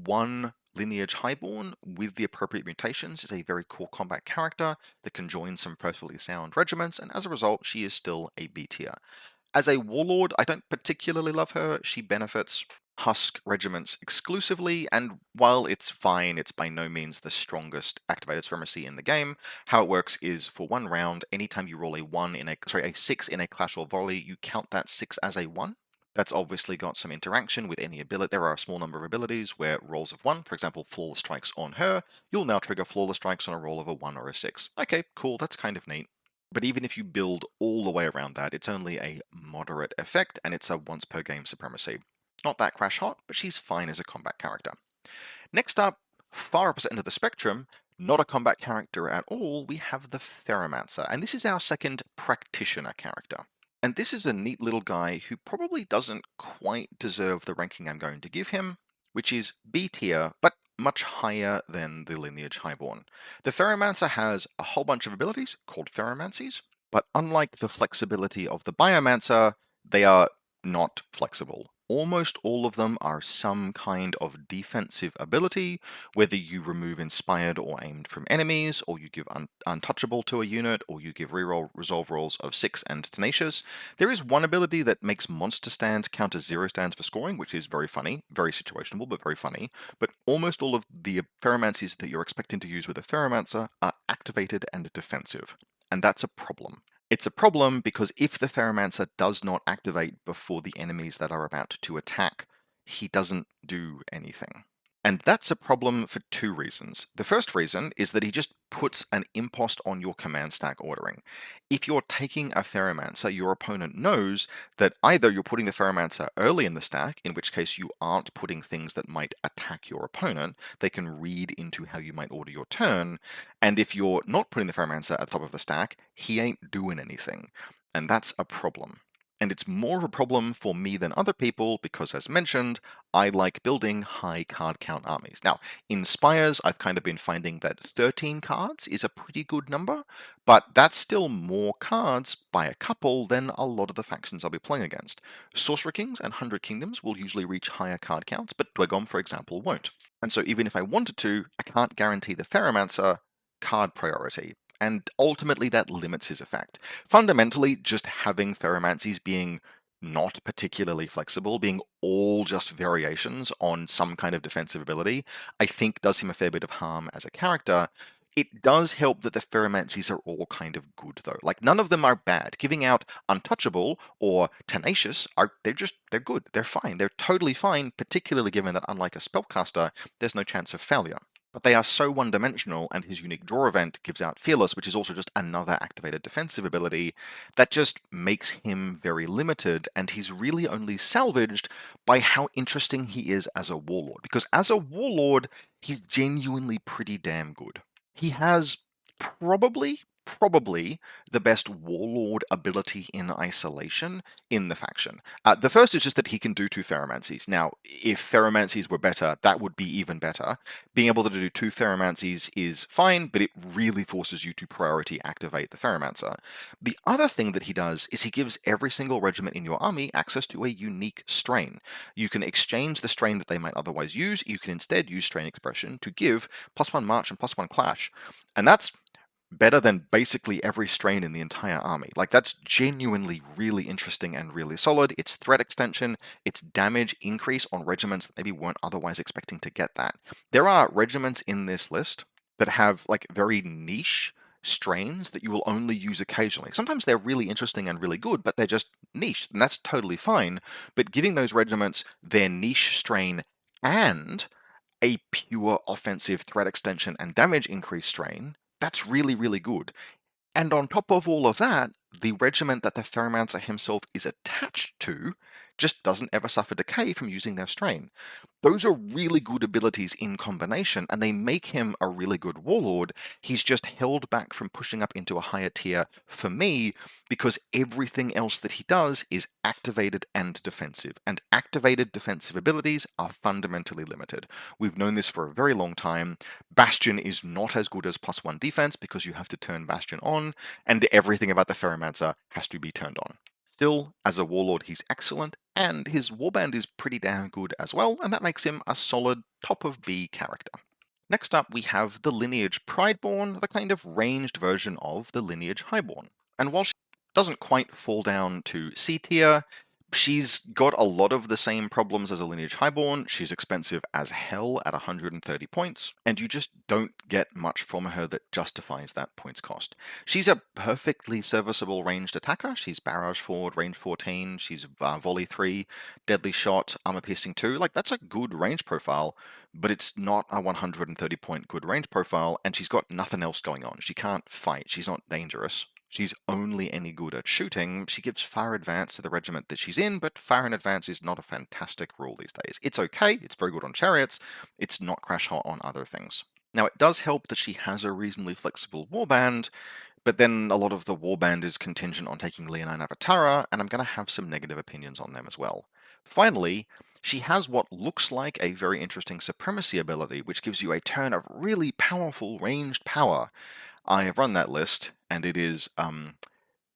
one Lineage Highborn with the appropriate mutations is a very cool combat character that can join some perfectly sound regiments, and as a result, she is still a B tier. As a warlord, I don't particularly love her. She benefits Husk regiments exclusively, and while it's fine, it's by no means the strongest activated supremacy in the game. How it works is for 1 round, anytime you roll a 6 in a clash or volley, you count that 6 as a 1. That's obviously got some interaction with any ability. There are a small number of abilities where rolls of 1, for example, Flawless Strikes on her, you'll now trigger Flawless Strikes on a roll of a 1 or a 6. Okay, cool, that's kind of neat. But even if you build all the way around that, it's only a moderate effect, and it's a once per game supremacy. Not that crash hot, but she's fine as a combat character. Next up, far opposite end of the spectrum, not a combat character at all, we have the Ferromancer, and this is our second practitioner character. And this is a neat little guy who probably doesn't quite deserve the ranking I'm going to give him, which is B tier, but much higher than the Lineage Highborn. The Ferromancer has a whole bunch of abilities called Ferromancies, but unlike the flexibility of the Biomancer, they are not flexible. Almost all of them are some kind of defensive ability, whether you remove inspired or aimed from enemies, or you give untouchable to a unit, or you give reroll resolve rolls of 6 and tenacious. There is one ability that makes monster stands count as 0 stands for scoring, which is very funny, very situational, but very funny. But almost all of the Ferromancies that you're expecting to use with a Ferromancer are activated and defensive, and that's a problem. It's a problem because if the Ferromancer does not activate before the enemies that are about to attack, he doesn't do anything. And that's a problem for 2 reasons. The first reason is that he just puts an impost on your command stack ordering. If you're taking a Ferromancer, your opponent knows that either you're putting the Ferromancer early in the stack, in which case you aren't putting things that might attack your opponent, they can read into how you might order your turn, and if you're not putting the Ferromancer at the top of the stack, he ain't doing anything. And that's a problem. And it's more of a problem for me than other people because, as mentioned, I like building high card count armies. Now, in Spires, I've kind of been finding that 13 cards is a pretty good number, but that's still more cards by a couple than a lot of the factions I'll be playing against. Sorcerer Kings and 100 Kingdoms will usually reach higher card counts, but Dwegom, for example, won't. And so even if I wanted to, I can't guarantee the Ferromancer card priority, and ultimately that limits his effect. Fundamentally, just having Ferromancies being not particularly flexible, being all just variations on some kind of defensive ability, I think does him a fair bit of harm as a character. It does help that the Ferromancies are all kind of good, though. Like, none of them are bad. Giving out Untouchable or Tenacious they're good. They're fine. They're totally fine, particularly given that, unlike a Spellcaster, there's no chance of failure. But they are so one-dimensional, and his unique draw event gives out Fearless, which is also just another activated defensive ability, that just makes him very limited, and he's really only salvaged by how interesting he is as a warlord. Because as a warlord, he's genuinely pretty damn good. He has probably the best warlord ability in isolation in the faction. The first is just that he can do two Ferromancies. Now, if Ferromancies were better, that would be even better. Being able to do two Ferromancies is fine, but it really forces you to priority activate the Ferromancer. The other thing that he does is he gives every single regiment in your army access to a unique strain. You can exchange the strain that they might otherwise use. You can instead use Strain Expression to give +1 March and +1 Clash. And that's better than basically every strain in the entire army. Like, that's genuinely really interesting and really solid. It's threat extension, it's damage increase on regiments that maybe weren't otherwise expecting to get that. There are regiments in this list that have like very niche strains that you will only use occasionally. Sometimes they're really interesting and really good, but they're just niche, and that's totally fine. But giving those regiments their niche strain and a pure offensive threat extension and damage increase strain, that's really, really good. And on top of all of that, the regiment that the Ferromancer himself is attached to just doesn't ever suffer decay from using their strain. Those are really good abilities in combination, and they make him a really good warlord. He's just held back from pushing up into a higher tier for me because everything else that he does is activated and defensive, and activated defensive abilities are fundamentally limited. We've known this for a very long time. Bastion is not as good as +1 defense because you have to turn Bastion on, and everything about the Ferromancer has to be turned on. Still, as a warlord, he's excellent, and his warband is pretty damn good as well, and that makes him a solid top of B character. Next up, we have the Lineage Prideborn, the kind of ranged version of the Lineage Highborn. And while she doesn't quite fall down to C tier, she's got a lot of the same problems as a Lineage Highborn. She's expensive as hell at 130 points, and you just don't get much from her that justifies that points cost. She's a perfectly serviceable ranged attacker. She's Barrage Forward, range 14, she's Volley 3, Deadly Shot, Armor Piercing 2. Like, that's a good range profile, but it's not a 130 point good range profile, and she's got nothing else going on. She can't fight, she's not dangerous. She's only any good at shooting. She gives Fire Advance to the regiment that she's in, but Fire in Advance is not a fantastic rule these days. It's okay, it's very good on chariots, it's not crash hot on other things. Now, it does help that she has a reasonably flexible warband, but then a lot of the warband is contingent on taking Leonine Avatara, and I'm going to have some negative opinions on them as well. Finally, she has what looks like a very interesting Supremacy ability, which gives you a turn of really powerful ranged power. I have run that list, and it is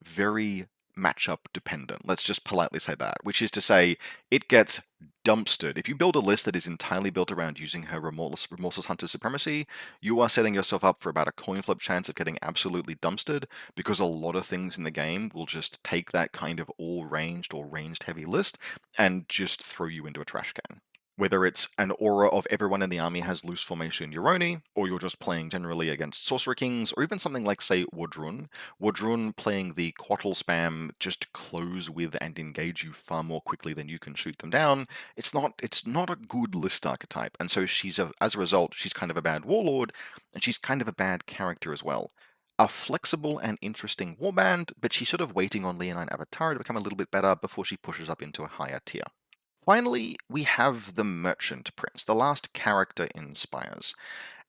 very matchup dependent. Let's just politely say that, which is to say, it gets dumpstered. If you build a list that is entirely built around using her Remorseless Hunter Supremacy, you are setting yourself up for about a coin flip chance of getting absolutely dumpstered, because a lot of things in the game will just take that kind of all-ranged or ranged-heavy list and just throw you into a trash can. Whether it's an aura of everyone in the army has loose formation Euroni, or you're just playing generally against Sorcerer Kings, or even something like, say, Wardrun. Wardrun playing the Quattle spam, just close with and engage you far more quickly than you can shoot them down. It's not a good list archetype, and so as a result, she's kind of a bad warlord, and she's kind of a bad character as well. A flexible and interesting warband, but she's sort of waiting on Leonine Avatar to become a little bit better before she pushes up into a higher tier. Finally, we have the Merchant Prince, the last character in Spires.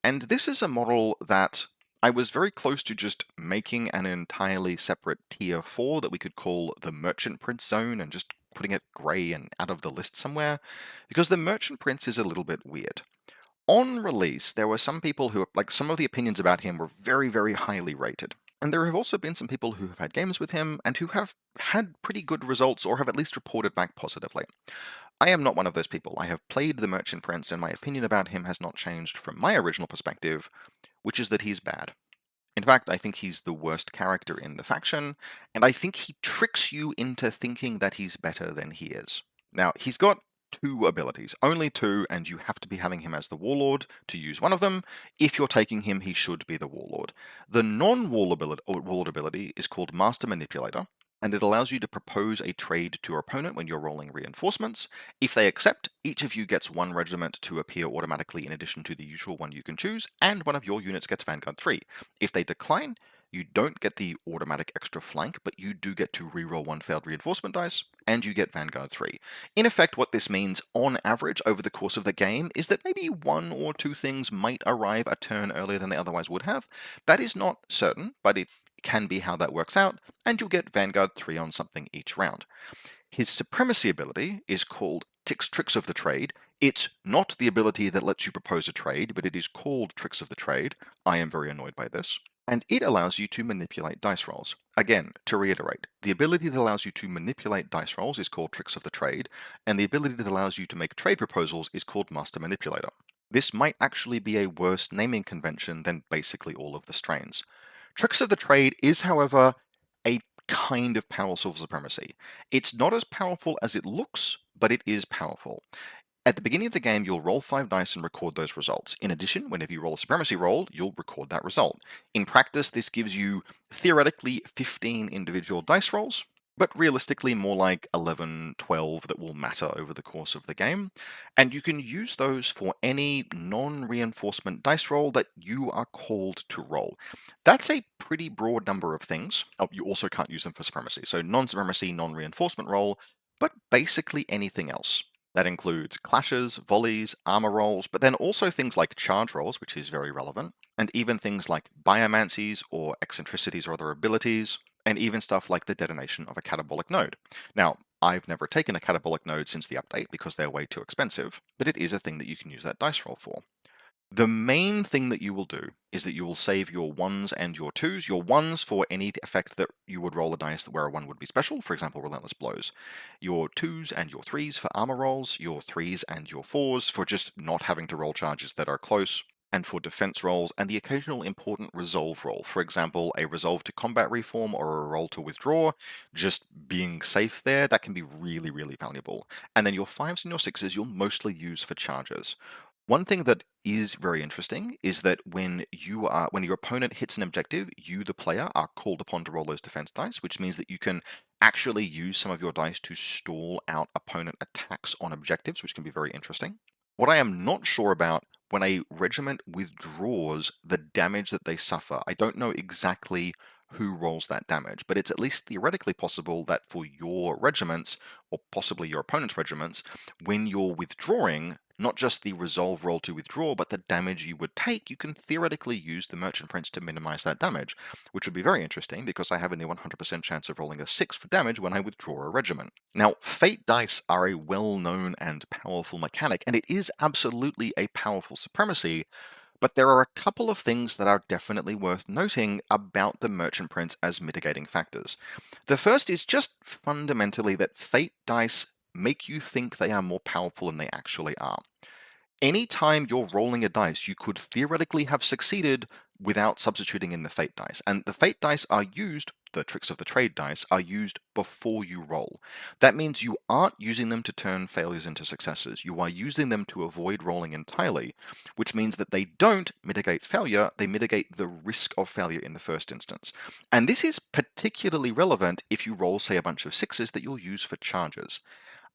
And this is a model that I was very close to just making an entirely separate tier 4 that we could call the Merchant Prince Zone and just putting it grey and out of the list somewhere, because the Merchant Prince is a little bit weird. On release, there were some people who, like, some of the opinions about him were very, very highly rated. And there have also been some people who have had games with him and who have had pretty good results or have at least reported back positively. I am not one of those people. I have played the Merchant Prince and my opinion about him has not changed from my original perspective, which is that he's bad. In fact, I think he's the worst character in the faction, and I think he tricks you into thinking that he's better than he is. Now, he's got two abilities, only two, and you have to be having him as the Warlord to use one of them. If you're taking him, he should be the Warlord. The non-Warlord ability is called Master Manipulator, and it allows you to propose a trade to your opponent when you're rolling reinforcements. If they accept, each of you gets one regiment to appear automatically in addition to the usual one you can choose, and one of your units gets Vanguard 3. If they decline, you don't get the automatic extra flank, but you do get to reroll one failed reinforcement dice, and you get Vanguard 3. In effect, what this means, on average, over the course of the game, is that maybe one or two things might arrive a turn earlier than they otherwise would have. That is not certain, but it can be how that works out, and you'll get Vanguard 3 on something each round. His supremacy ability is called Tricks of the Trade. It's not the ability that lets you propose a trade, but it is called Tricks of the Trade. I am very annoyed by this. And it allows you to manipulate dice rolls. Again, to reiterate, the ability that allows you to manipulate dice rolls is called Tricks of the Trade, and the ability that allows you to make trade proposals is called Master Manipulator. This might actually be a worse naming convention than basically all of the strains. Tricks of the Trade is, however, a kind of powerful supremacy. It's not as powerful as it looks, but it is powerful. At the beginning of the game, you'll roll 5 dice and record those results. In addition, whenever you roll a supremacy roll, you'll record that result. In practice, this gives you, theoretically, 15 individual dice rolls, but realistically more like 11, 12 that will matter over the course of the game. And you can use those for any non-reinforcement dice roll that you are called to roll. That's a pretty broad number of things. Oh, you also can't use them for supremacy. So non-supremacy, non-reinforcement roll, but basically anything else. That includes clashes, volleys, armor rolls, but then also things like charge rolls, which is very relevant, and even things like biomancies or eccentricities or other abilities, and even stuff like the detonation of a catabolic node. Now, I've never taken a catabolic node since the update because they're way too expensive, but it is a thing that you can use that dice roll for. The main thing that you will do is that you will save your 1s and your 2s. Your 1s for any effect that you would roll a dice where a 1 would be special, for example, Relentless Blows. Your 2s and your 3s for armor rolls, your 3s and your 4s for just not having to roll charges that are close, and for defense rolls, and the occasional important resolve roll. For example, a resolve to combat reform or a roll to withdraw, just being safe there, that can be really, really valuable. And then your 5s and your 6s you'll mostly use for charges. One thing that is very interesting is that when your opponent hits an objective, you, the player, are called upon to roll those defense dice, which means that you can actually use some of your dice to stall out opponent attacks on objectives, which can be very interesting. What I am not sure about, when a regiment withdraws, the damage that they suffer. I don't know exactly who rolls that damage, but it's at least theoretically possible that for your regiments, or possibly your opponent's regiments, when you're withdrawing, not just the resolve roll to withdraw, but the damage you would take, you can theoretically use the Merchant Prince to minimize that damage, which would be very interesting because I have a near 100% chance of rolling a 6 for damage when I withdraw a regiment. Now, fate dice are a well-known and powerful mechanic, and it is absolutely a powerful supremacy, but there are a couple of things that are definitely worth noting about the Merchant Prince as mitigating factors. The first is just fundamentally that fate dice make you think they are more powerful than they actually are. Anytime you're rolling a dice, you could theoretically have succeeded without substituting in the fate dice. And the fate dice are used, the tricks of the trade dice, are used before you roll. That means you aren't using them to turn failures into successes. You are using them to avoid rolling entirely, which means that they don't mitigate failure, they mitigate the risk of failure in the first instance. And this is particularly relevant if you roll, say, a bunch of 6s that you'll use for charges.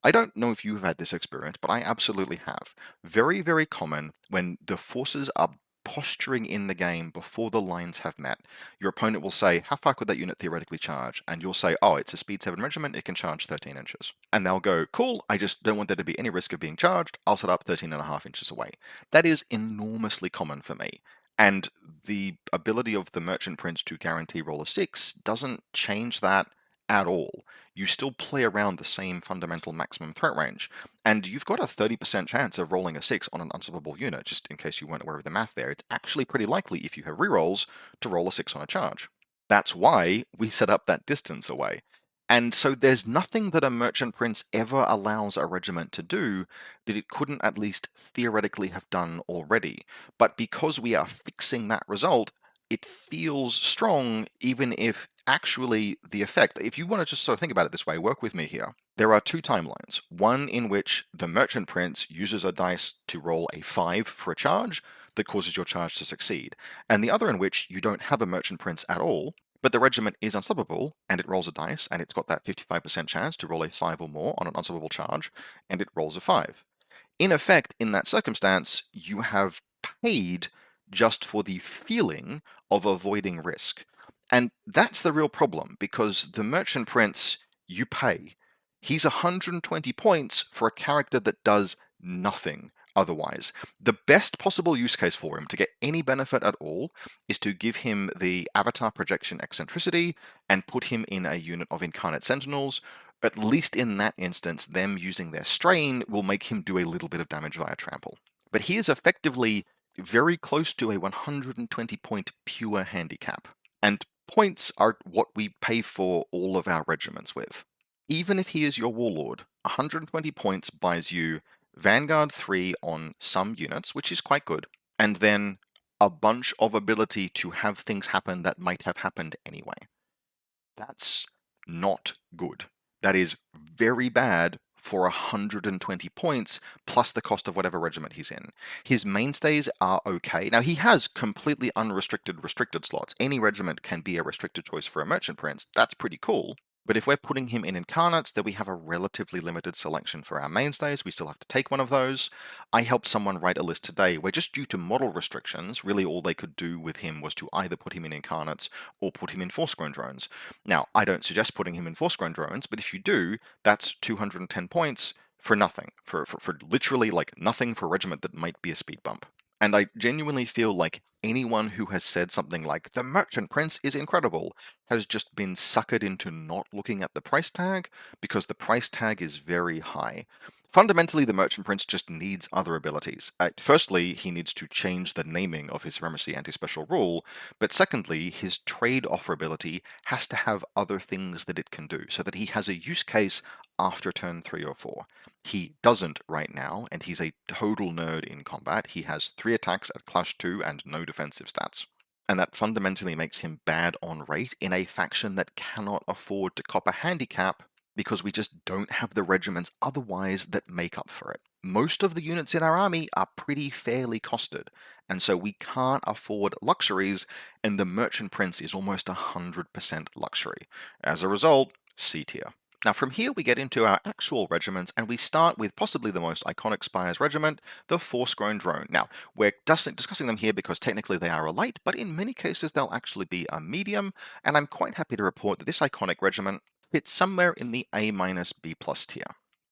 I don't know if you've had this experience, but I absolutely have. Very, very common when the forces are posturing in the game before the lines have met. Your opponent will say, how far could that unit theoretically charge? And you'll say, oh, it's a speed 7 regiment, it can charge 13 inches. And they'll go, cool, I just don't want there to be any risk of being charged, I'll set up 13.5 inches away. That is enormously common for me. And the ability of the Merchant Prince to guarantee roll a 6 doesn't change that at all. You still play around the same fundamental maximum threat range, and you've got a 30% chance of rolling a 6 on an unstoppable unit, just in case you weren't aware of the math there. It's actually pretty likely, if you have rerolls, to roll a 6 on a charge. That's why we set up that distance away. And so there's nothing that a Merchant Prince ever allows a regiment to do that it couldn't at least theoretically have done already. But because we are fixing that result, it feels strong, even if actually the effect, if you want to just sort of think about it this way, work with me here. There are two timelines. One in which the Merchant Prince uses a dice to roll a 5 for a charge that causes your charge to succeed, and the other in which you don't have a Merchant Prince at all, but the regiment is unstoppable, and it rolls a dice, and it's got that 55% chance to roll a 5 or more on an unstoppable charge, and it rolls a 5. In effect, in that circumstance, you have paid just for the feeling of avoiding risk. And that's the real problem, because the Merchant Prince, you pay. He's 120 points for a character that does nothing otherwise. The best possible use case for him to get any benefit at all is to give him the avatar projection eccentricity and put him in a unit of incarnate sentinels. At least in that instance, them using their strain will make him do a little bit of damage via trample. But he is effectively very close to a 120 point pure handicap. And points are what we pay for all of our regiments with. Even if he is your warlord, 120 points buys you Vanguard 3 on some units, which is quite good, and then a bunch of ability to have things happen that might have happened anyway. That's not good. That is very bad for 120 points, plus the cost of whatever regiment he's in. His mainstays are okay. Now, he has completely unrestricted restricted slots. Any regiment can be a restricted choice for a Merchant Prince. That's pretty cool. But if we're putting him in incarnates, then we have a relatively limited selection for our mainstays. We still have to take one of those. I helped someone write a list today where, just due to model restrictions, really all they could do with him was to either put him in incarnates or put him in Force-Grown drones. Now, I don't suggest putting him in Force-Grown drones, but if you do, that's 210 points for nothing, for literally like nothing for a regiment that might be a speed bump. And I genuinely feel like anyone who has said something like, the Merchant Prince is incredible, has just been suckered into not looking at the price tag, because the price tag is very high. Fundamentally, the Merchant Prince just needs other abilities. Firstly, he needs to change the naming of his Supremacy Anti-Special rule, but secondly, his trade offer ability has to have other things that it can do, so that he has a use case after turn 3 or 4. He doesn't right now, and he's a total nerd in combat. He has 3 attacks at Clash 2 and no defensive stats. And that fundamentally makes him bad on rate in a faction that cannot afford to cop a handicap, because we just don't have the regiments otherwise that make up for it. Most of the units in our army are pretty fairly costed, and so we can't afford luxuries, and the Merchant Prince is almost 100% luxury. As a result, C tier. Now from here we get into our actual regiments, and we start with possibly the most iconic Spires regiment, the Force-Grown Drone. Now, we're discussing them here because technically they are a light, but in many cases they'll actually be a medium, and I'm quite happy to report that this iconic regiment fits somewhere in the A-B+ tier.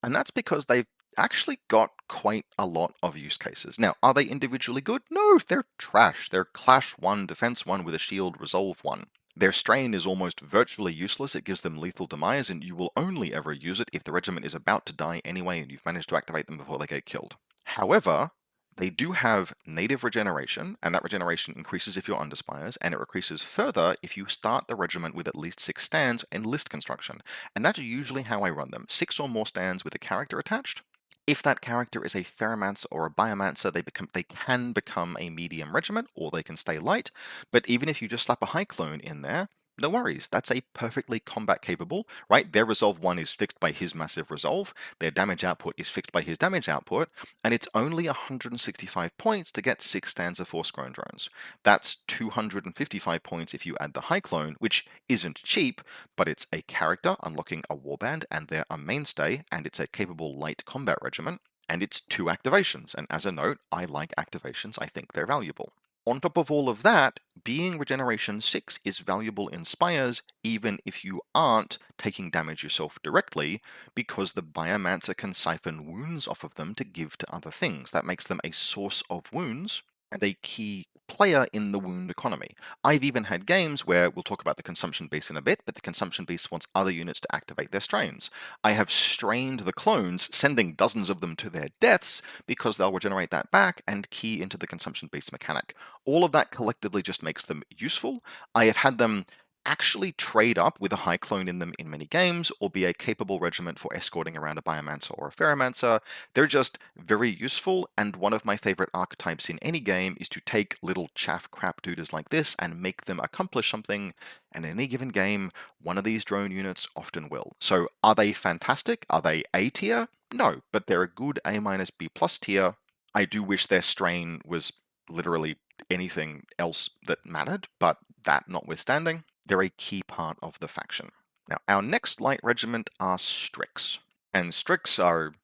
And that's because they've actually got quite a lot of use cases. Now, are they individually good? No, they're trash. They're Clash 1, Defense 1 with a shield, Resolve 1. Their strain is almost virtually useless. It gives them lethal demise, and you will only ever use it if the regiment is about to die anyway and you've managed to activate them before they get killed. However, they do have native regeneration, and that regeneration increases if you're under Spires, and it increases further if you start the regiment with at least 6 stands in list construction. And that's usually how I run them. 6 or more stands with a character attached. If that character is a Ferromancer or a Biomancer, they can become a medium regiment, or they can stay light. But even if you just slap a high clone in there, no worries, that's a perfectly combat capable, right? Their resolve 1 is fixed by his massive resolve, their damage output is fixed by his damage output, and it's only 165 points to get 6 stands of Force-Grown drones. That's 255 points if you add the high clone, which isn't cheap, but it's a character unlocking a warband, and they're a mainstay, and it's a capable light combat regiment, and it's 2 activations, and as a note, I like activations, I think they're valuable. On top of all of that, being regeneration 6 is valuable in Spires even if you aren't taking damage yourself directly, because the Biomancer can siphon wounds off of them to give to other things. That makes them a source of wounds, and a key player in the wound economy. I've even had games where we'll talk about the consumption beast in a bit, but the consumption beast wants other units to activate their strains. I have strained the clones, sending dozens of them to their deaths because they'll regenerate that back and key into the consumption beast mechanic. All of that collectively just makes them useful. I have had them actually trade up with a high clone in them in many games, or be a capable regiment for escorting around a Biomancer or a Ferromancer. They're just very useful, and one of my favorite archetypes in any game is to take little chaff crap dudes like this and make them accomplish something, and in any given game, one of these drone units often will. So are they fantastic? Are they A tier? No, but they're a good A minus B plus tier. I do wish their strain was literally anything else that mattered, but that notwithstanding, they're a key part of the faction. Now, our next light regiment are Strix. And Strix are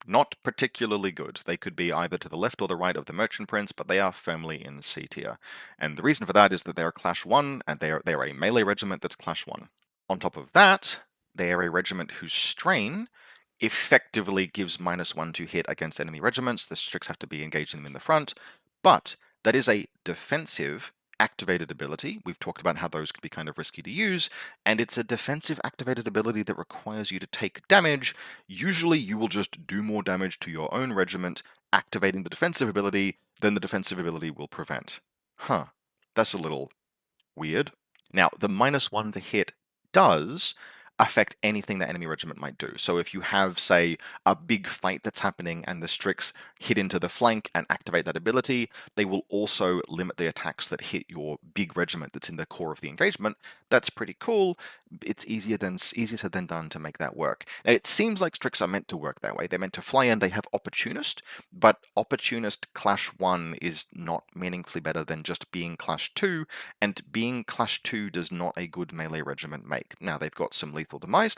not particularly good. They could be either to the left or the right of the Merchant Prince, but they are firmly in C tier. And the reason for that is that they are Clash 1, and they are a melee regiment that's Clash 1. On top of that, they are a regiment whose strain effectively gives -1 to hit against enemy regiments. The Strix have to be engaging them in the front, but that is a defensive activated ability. We've talked about how those can be kind of risky to use, and it's a defensive activated ability that requires you to take damage. Usually you will just do more damage to your own regiment activating the defensive ability than the defensive ability will prevent. Huh, that's a little weird. Now, the -1 to hit does affect anything that enemy regiment might do. So if you have, say, a big fight that's happening and the Strix hit into the flank and activate that ability, they will also limit the attacks that hit your big regiment that's in the core of the engagement. That's pretty cool. It's easier said than done to make that work. Now, it seems like Strix are meant to work that way. They're meant to fly in. They have Opportunist, but Opportunist Clash 1 is not meaningfully better than just being Clash 2, and being Clash 2 does not a good melee regiment make. Now, they've got some Lethal Demise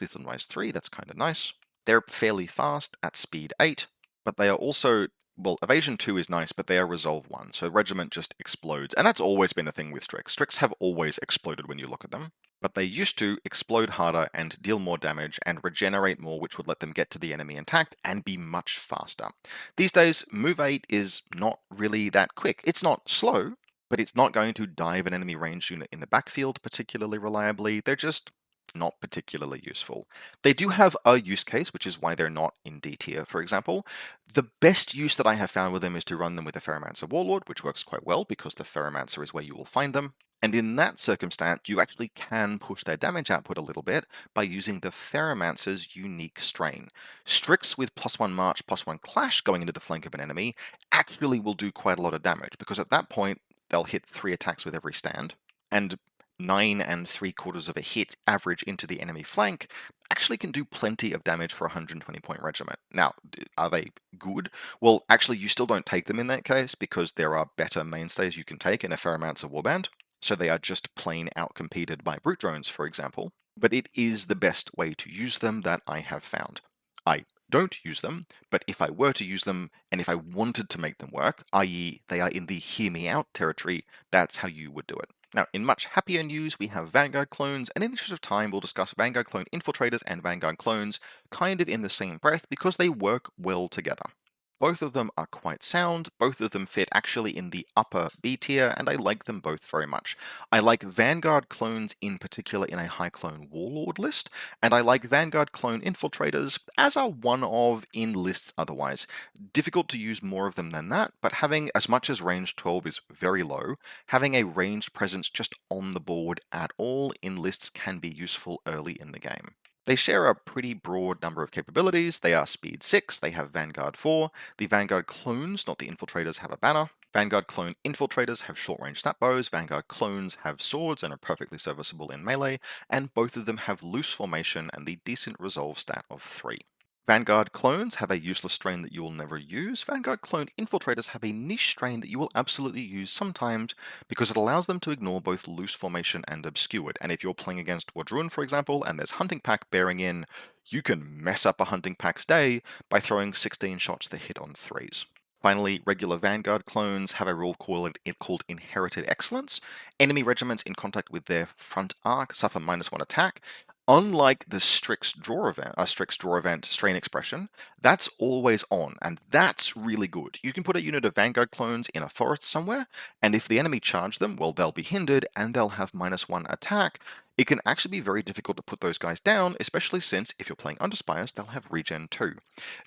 3, that's kind of nice. They're fairly fast at speed 8, but they are also, well, Evasion 2 is nice, but they are Resolve 1, so regiment just explodes, and that's always been a thing with Strix. Strix have always exploded when you look at them, but they used to explode harder and deal more damage and regenerate more, which would let them get to the enemy intact and be much faster. These days, Move 8 is not really that quick. It's not slow, but it's not going to dive an enemy range unit in the backfield particularly reliably. They're just not particularly useful. They do have a use case, which is why they're not in D tier, for example. The best use that I have found with them is to run them with a Ferromancer Warlord, which works quite well because the Ferromancer is where you will find them. And in that circumstance, you actually can push their damage output a little bit by using the Ferromancer's unique strain. Strix with +1 March, +1 Clash going into the flank of an enemy actually will do quite a lot of damage, because at that point, they'll hit 3 attacks with every stand, and 9 3/4 of a hit average into the enemy flank actually can do plenty of damage for a 120-point regiment. Now, are they good? Well, actually, you still don't take them in that case, because there are better mainstays you can take in a fair amounts of warband, so they are just plain outcompeted by brute drones, for example. But it is the best way to use them that I have found. I don't use them, but if I were to use them, and if I wanted to make them work, i.e. they are in the hear me out territory, that's how you would do it. Now, in much happier news, we have Vanguard clones, and in the interest of time, we'll discuss Vanguard clone infiltrators and Vanguard clones kind of in the same breath because they work well together. Both of them are quite sound, both of them fit actually in the upper B tier, and I like them both very much. I like Vanguard clones in particular in a high clone warlord list, and I like Vanguard clone infiltrators as a one of in lists otherwise. Difficult to use more of them than that, but having, as much as range 12 is very low, having a ranged presence just on the board at all in lists can be useful early in the game. They share a pretty broad number of capabilities. They are speed 6, they have Vanguard 4, the Vanguard clones, not the infiltrators, have a banner. Vanguard clone infiltrators have short-range snap bows, Vanguard clones have swords and are perfectly serviceable in melee, and both of them have loose formation and the decent resolve stat of 3. Vanguard clones have a useless strain that you will never use. Vanguard clone infiltrators have a niche strain that you will absolutely use sometimes because it allows them to ignore both loose formation and obscured. And if you're playing against Wadrun, for example, and there's Hunting Pack bearing in, you can mess up a Hunting Pack's day by throwing 16 shots that hit on 3s. Finally, regular Vanguard clones have a rule called Inherited Excellence. Enemy regiments in contact with their front arc suffer -1 attack. Unlike the Strix draw event strain expression, that's always on, and that's really good. You can put a unit of Vanguard clones in a forest somewhere, and if the enemy charge them, well, they'll be hindered and they'll have -1 attack. It can actually be very difficult to put those guys down, especially since if you're playing Under Spires, they'll have regen too.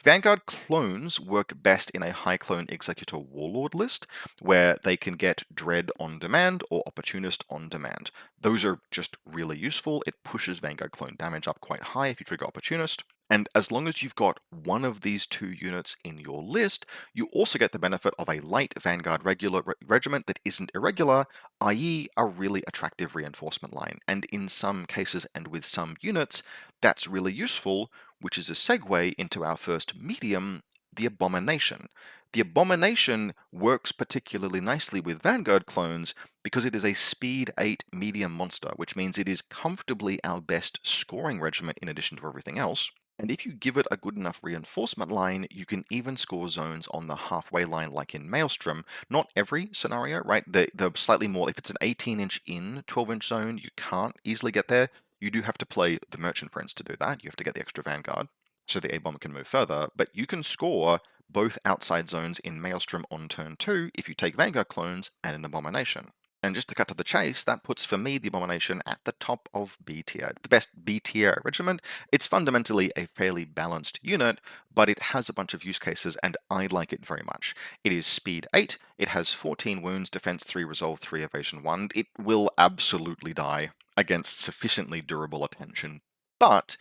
Vanguard clones work best in a High Clone Executor Warlord list, where they can get Dread on demand or Opportunist on demand. Those are just really useful. It pushes Vanguard clone damage up quite high if you trigger Opportunist. And as long as you've got one of these two units in your list, you also get the benefit of a light Vanguard regular regiment that isn't irregular, i.e. a really attractive reinforcement line. And in some cases and with some units, that's really useful, which is a segue into our first medium, the Abomination. The Abomination works particularly nicely with Vanguard clones because it is a speed 8 medium monster, which means it is comfortably our best scoring regiment in addition to everything else. And if you give it a good enough reinforcement line, you can even score zones on the halfway line like in Maelstrom. Not every scenario, right? The slightly more, if it's an 18-inch in 12-inch zone, you can't easily get there. You do have to play the Merchant Prince to do that. You have to get the extra Vanguard so the A-Bomb can move further, but you can score both outside zones in Maelstrom on turn 2 if you take Vanguard clones and an Abomination. And just to cut to the chase, that puts for me the Abomination at the top of B tier. The best B tier regiment. It's fundamentally a fairly balanced unit, but it has a bunch of use cases and I like it very much. It is speed 8, it has 14 wounds, defense 3, resolve 3, evasion 1. It will absolutely die against sufficiently durable attention. But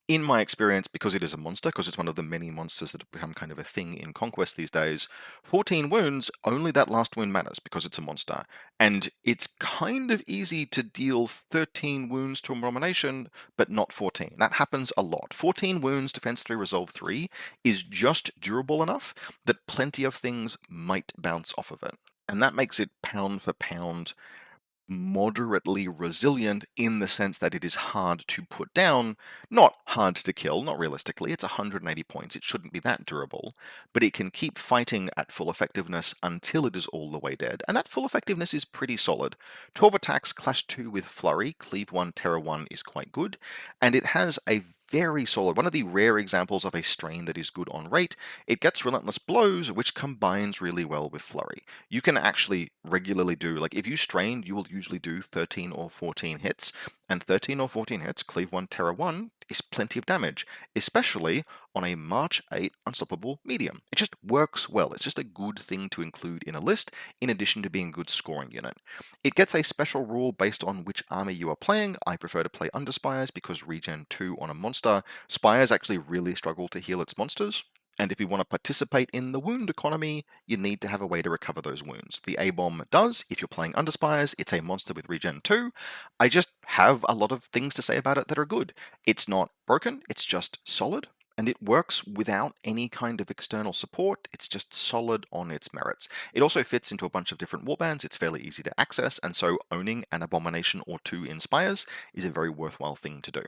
in my experience, because it is a monster, because it's one of the many monsters that have become kind of a thing in Conquest these days, 14 wounds, only that last wound matters because it's a monster. And it's kind of easy to deal 13 wounds to Abomination, but not 14. That happens a lot. 14 wounds, defense 3, resolve 3 is just durable enough that plenty of things might bounce off of it. And that makes it pound for pound moderately resilient in the sense that it is hard to put down, not hard to kill, not realistically. It's 180 points. It shouldn't be that durable, but it can keep fighting at full effectiveness until it is all the way dead. And that full effectiveness is pretty solid. 12 attacks, clash 2 with Flurry, cleave 1, terror 1 is quite good, and it has a very solid, one of the rare examples of a strain that is good on rate. It gets Relentless Blows, which combines really well with Flurry. You can actually regularly do, like if you strain, you will usually do 13 or 14 hits, and 13 or 14 hits, cleave 1, terror 1, is plenty of damage, especially on a March 8 Unstoppable medium. It just works well. It's just a good thing to include in a list, in addition to being a good scoring unit. It gets a special rule based on which army you are playing. I prefer to play Under Spires because regen 2 on a monster. Spires actually really struggle to heal its monsters. And if you want to participate in the wound economy, you need to have a way to recover those wounds. The A-Bomb does, if you're playing Under Spires, it's a monster with regen 2. I just have a lot of things to say about it that are good. It's not broken, it's just solid, and it works without any kind of external support. It's just solid on its merits. It also fits into a bunch of different warbands. It's fairly easy to access, and so owning an Abomination or two in Spires is a very worthwhile thing to do.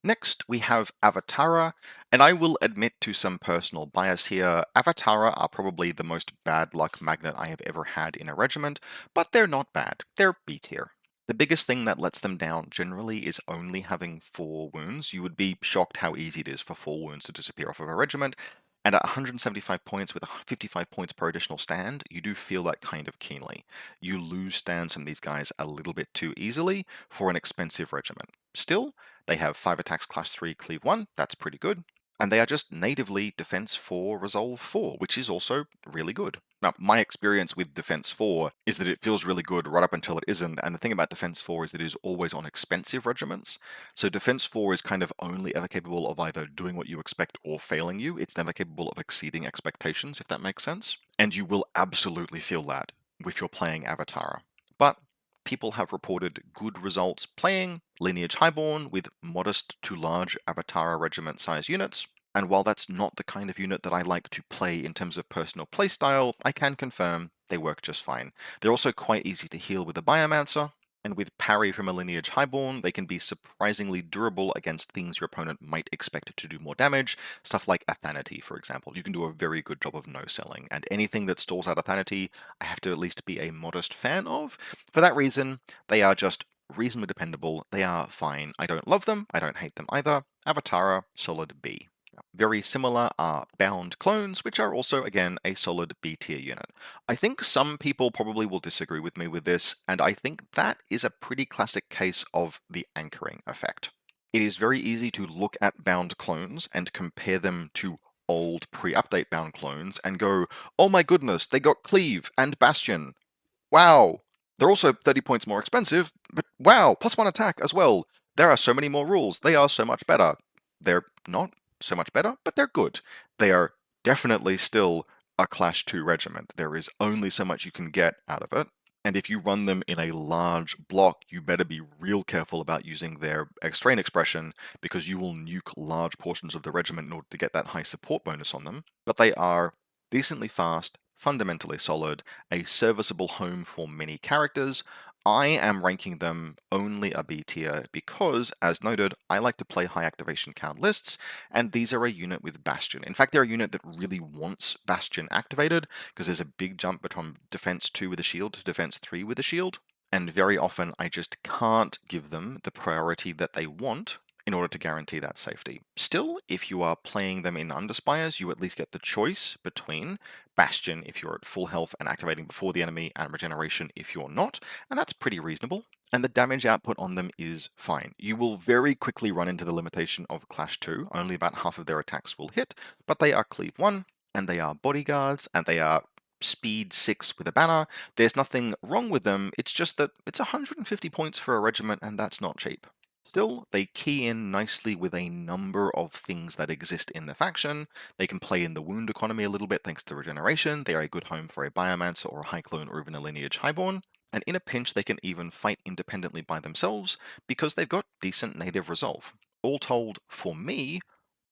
Next, we have Avatara, and I will admit to some personal bias here. Avatara are probably the most bad luck magnet I have ever had in a regiment, but they're not bad. They're B tier. The biggest thing that lets them down generally is only having 4 wounds. You would be shocked how easy it is for 4 wounds to disappear off of a regiment, and at 175 points with 55 points per additional stand, you do feel that kind of keenly. You lose stands from these guys a little bit too easily for an expensive regiment. Still, they have 5 attacks, class 3, cleave 1, that's pretty good. And they are just natively defense 4, resolve 4, which is also really good. Now, my experience with defense 4 is that it feels really good right up until it isn't, and the thing about defense 4 is that it is always on expensive regiments. So defense 4 is kind of only ever capable of either doing what you expect or failing you. It's never capable of exceeding expectations, if that makes sense. And you will absolutely feel that if you're playing Avatara. But people have reported good results playing Lineage Highborn with modest to large Avatara regiment size units, and while that's not the kind of unit that I like to play in terms of personal playstyle, I can confirm they work just fine. They're also quite easy to heal with a Biomancer, and with parry from a Lineage Highborn, they can be surprisingly durable against things your opponent might expect to do more damage, stuff like Athanity, for example. You can do a very good job of no-selling, and anything that stalls out Athanity, I have to at least be a modest fan of. For that reason, they are just reasonably dependable. They are fine. I don't love them. I don't hate them either. Avatara, solid B. Very similar are bound clones, which are also, again, a solid B tier unit. I think some people probably will disagree with me with this, and I think that is a pretty classic case of the anchoring effect. It is very easy to look at bound clones and compare them to old pre-update bound clones and go, oh my goodness, they got Cleave and Bastion. Wow. They're also 30 points more expensive, but wow, +1 attack as well. There are so many more rules. They are so much better. They're not so much better, but they're good. They are definitely still a Clash 2 regiment. There is only so much you can get out of it. And if you run them in a large block, you better be real careful about using their strain expression because you will nuke large portions of the regiment in order to get that high support bonus on them. But they are decently fast, fundamentally solid, a serviceable home for many characters. I am ranking them only a B tier because, as noted, I like to play high activation count lists, and these are a unit with Bastion. In fact, they're a unit that really wants Bastion activated, because there's a big jump between defense 2 with a shield to defense 3 with a shield, and very often I just can't give them the priority that they want in order to guarantee that safety. Still, if you are playing them in Underspires, you at least get the choice between Bastion if you're at full health and activating before the enemy, and Regeneration if you're not, and that's pretty reasonable. And the damage output on them is fine. You will very quickly run into the limitation of Clash 2, only about half of their attacks will hit, but they are Cleave 1, and they are bodyguards, and they are speed 6 with a banner. There's nothing wrong with them, it's just that it's 150 points for a regiment, and that's not cheap. Still, they key in nicely with a number of things that exist in the faction. They can play in the wound economy a little bit thanks to regeneration. They are a good home for a Biomancer or a High Clone or even a Lineage Highborn. And in a pinch, they can even fight independently by themselves because they've got decent native resolve. All told, for me,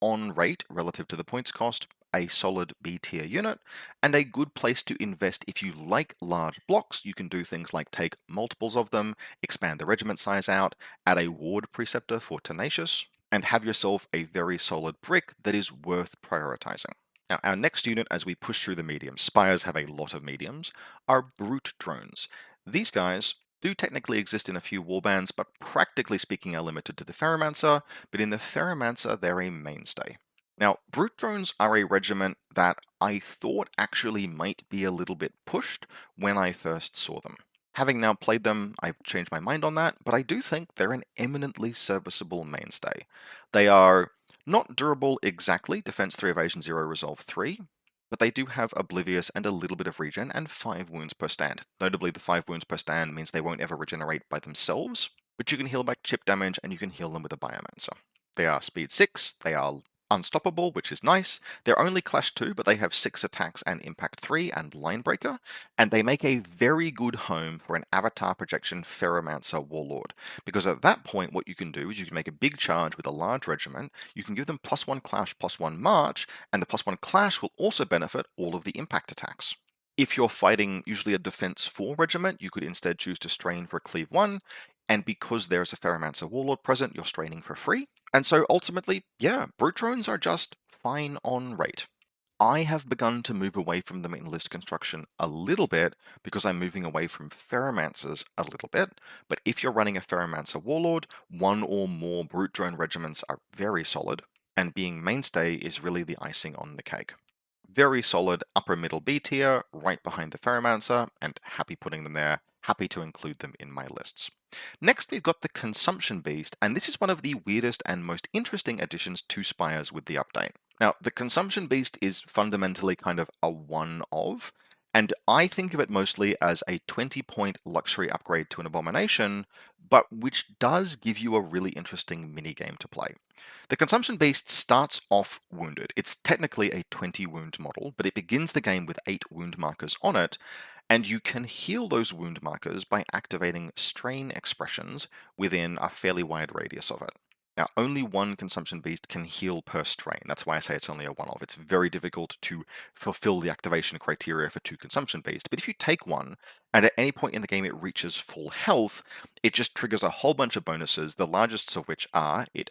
on rate relative to the points cost, a solid B tier unit, and a good place to invest if you like large blocks. You can do things like take multiples of them, expand the regiment size out, add a ward preceptor for Tenacious, and have yourself a very solid brick that is worth prioritizing. Now, our next unit, as we push through the mediums, Spires have a lot of mediums, are Brute Drones. These guys do technically exist in a few warbands, but practically speaking are limited to the Ferromancer, but in the Ferromancer they're a mainstay. Now, Brute Drones are a regiment that I thought actually might be a little bit pushed when I first saw them. Having now played them, I've changed my mind on that, but I do think they're an eminently serviceable mainstay. They are not durable exactly, defense 3, evasion 0, resolve 3, but they do have Oblivious and a little bit of regen and 5 wounds per stand. Notably, the 5 wounds per stand means they won't ever regenerate by themselves, but you can heal back chip damage and you can heal them with a Biomancer. They are speed 6, they are unstoppable, which is nice. They're only Clash 2, but they have 6 attacks and Impact 3 and Linebreaker, and they make a very good home for an Avatar Projection Ferromancer Warlord, because at that point what you can do is you can make a big charge with a large regiment, you can give them +1 Clash, +1 March, and the +1 Clash will also benefit all of the impact attacks. If you're fighting usually a Defense 4 regiment, you could instead choose to strain for Cleave 1, and because there's a Ferromancer Warlord present, you're straining for free. And so ultimately, yeah, Brute Drones are just fine on rate. I have begun to move away from them in list construction a little bit because I'm moving away from Ferromancers a little bit, but if you're running a Ferromancer Warlord, one or more Brute Drone regiments are very solid, and being mainstay is really the icing on the cake. Very solid upper middle B tier, right behind the Ferromancer, and happy putting them there, happy to include them in my lists. Next, we've got the Consumption Beast, and this is one of the weirdest and most interesting additions to Spires with the update. Now, the Consumption Beast is fundamentally kind of a one-of, and I think of it mostly as a 20-point luxury upgrade to an Abomination, but which does give you a really interesting minigame to play. The Consumption Beast starts off wounded. It's technically a 20 wound model, but it begins the game with 8 wound markers on it, and you can heal those wound markers by activating strain expressions within a fairly wide radius of it. Now, only one Consumption Beast can heal per strain. That's why I say it's only a one-off. It's very difficult to fulfill the activation criteria for 2 Consumption Beasts. But if you take one, and at any point in the game it reaches full health, it just triggers a whole bunch of bonuses, the largest of which are, it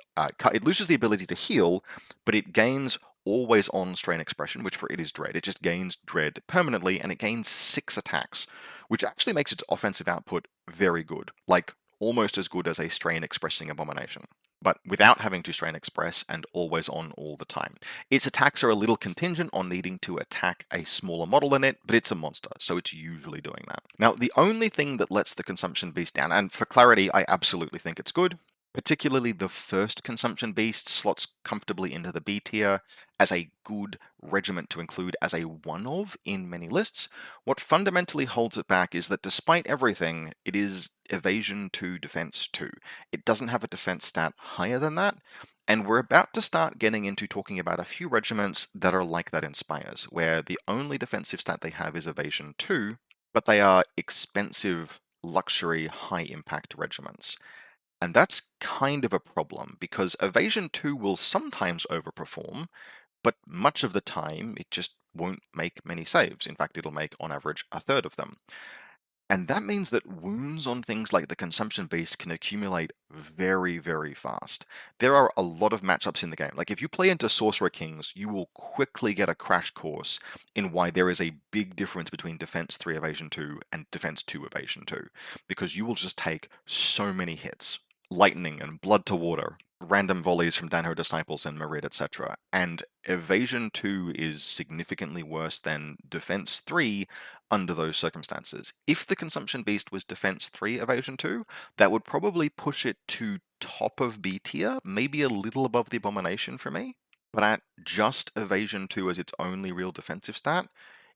loses the ability to heal, but it gains always on strain expression, which for it is dread. It just gains dread permanently, and it gains 6 attacks, which actually makes its offensive output very good. Like, almost as good as a strain expressing abomination, but without having to strain express and always on all the time. Its attacks are a little contingent on needing to attack a smaller model than it, but it's a monster, so it's usually doing that. Now, the only thing that lets the Consumption Beast down, and for clarity, I absolutely think it's good, particularly the first Consumption Beast slots comfortably into the B tier as a good regiment to include as a one-of in many lists. What fundamentally holds it back is that despite everything, it is evasion 2, defense 2. It doesn't have a defense stat higher than that, and we're about to start getting into talking about a few regiments that are like that in Spires, where the only defensive stat they have is evasion 2, but they are expensive, luxury, high-impact regiments. And that's kind of a problem because evasion 2 will sometimes overperform, but much of the time it just won't make many saves. In fact, it'll make on average a third of them. And that means that wounds on things like the Consumption Beast can accumulate very, very fast. There are a lot of matchups in the game. Like if you play into Sorcerer Kings, you will quickly get a crash course in why there is a big difference between Defense 3 Evasion 2 and Defense 2 Evasion 2. Because you will just take so many hits. Lightning and Blood to Water, random volleys from Danho Disciples and Marid, etc. And Evasion 2 is significantly worse than Defense 3 under those circumstances. If the Consumption Beast was Defense 3 Evasion 2, that would probably push it to top of B tier, maybe a little above the Abomination for me. But at just Evasion 2 as its only real defensive stat,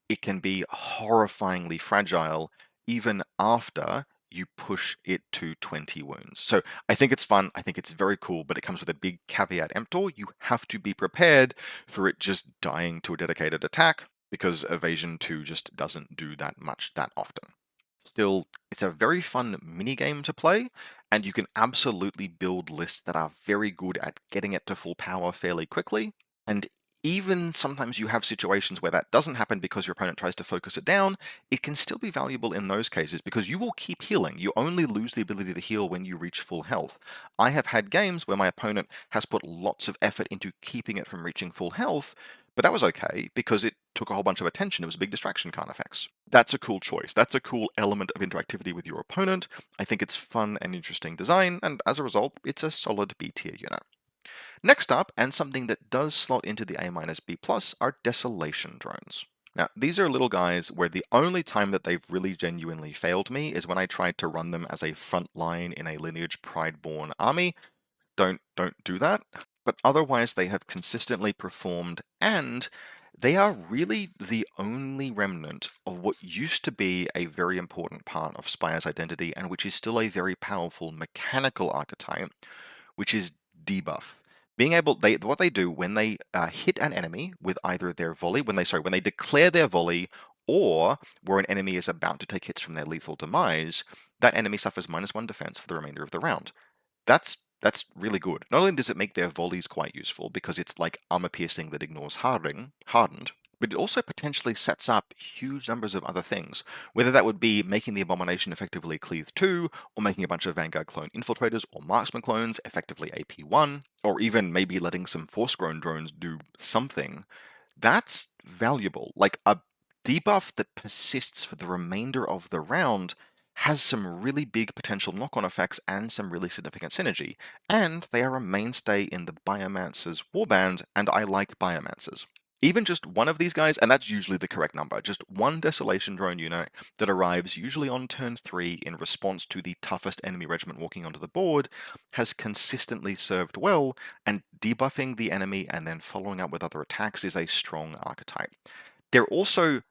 it can be horrifyingly fragile even after you push it to 20 wounds. So I think it's fun, I think it's very cool, but it comes with a big caveat emptor. You have to be prepared for it just dying to a dedicated attack, because Evasion 2 just doesn't do that much that often. Still, it's a very fun minigame to play, and you can absolutely build lists that are very good at getting it to full power fairly quickly, and even sometimes you have situations where that doesn't happen because your opponent tries to focus it down, it can still be valuable in those cases because you will keep healing. You only lose the ability to heal when you reach full health. I have had games where my opponent has put lots of effort into keeping it from reaching full health, but that was okay because it took a whole bunch of attention. It was a big distraction Carnifex. That's a cool choice. That's a cool element of interactivity with your opponent. I think it's fun and interesting design, and as a result, it's a solid B tier unit. Next up, and something that does slot into the A-B+, are Desolation Drones. Now, these are little guys where the only time that they've really genuinely failed me is when I tried to run them as a front line in a Lineage Pride-born army. Don't do that. But otherwise, they have consistently performed, and they are really the only remnant of what used to be a very important part of Spire's identity, and which is still a very powerful mechanical archetype, which is debuff. Being able, what they do when they hit an enemy with either their volley, when they declare their volley, or where an enemy is about to take hits from their lethal demise, that enemy suffers -1 defense for the remainder of the round. That's really good. Not only does it make their volleys quite useful because it's like armor piercing that ignores hardened, but it also potentially sets up huge numbers of other things. Whether that would be making the Abomination effectively cleave 2, or making a bunch of Vanguard clone infiltrators or marksman clones effectively AP 1, or even maybe letting some Force-grown drones do something. That's valuable. Like a debuff that persists for the remainder of the round has some really big potential knock-on effects and some really significant synergy, and they are a mainstay in the Biomancer's warband, and I like Biomancers. Even just one of these guys, and that's usually the correct number, just one Desolation Drone unit that arrives usually on turn 3 in response to the toughest enemy regiment walking onto the board, has consistently served well, and debuffing the enemy and then following up with other attacks is a strong archetype. They're also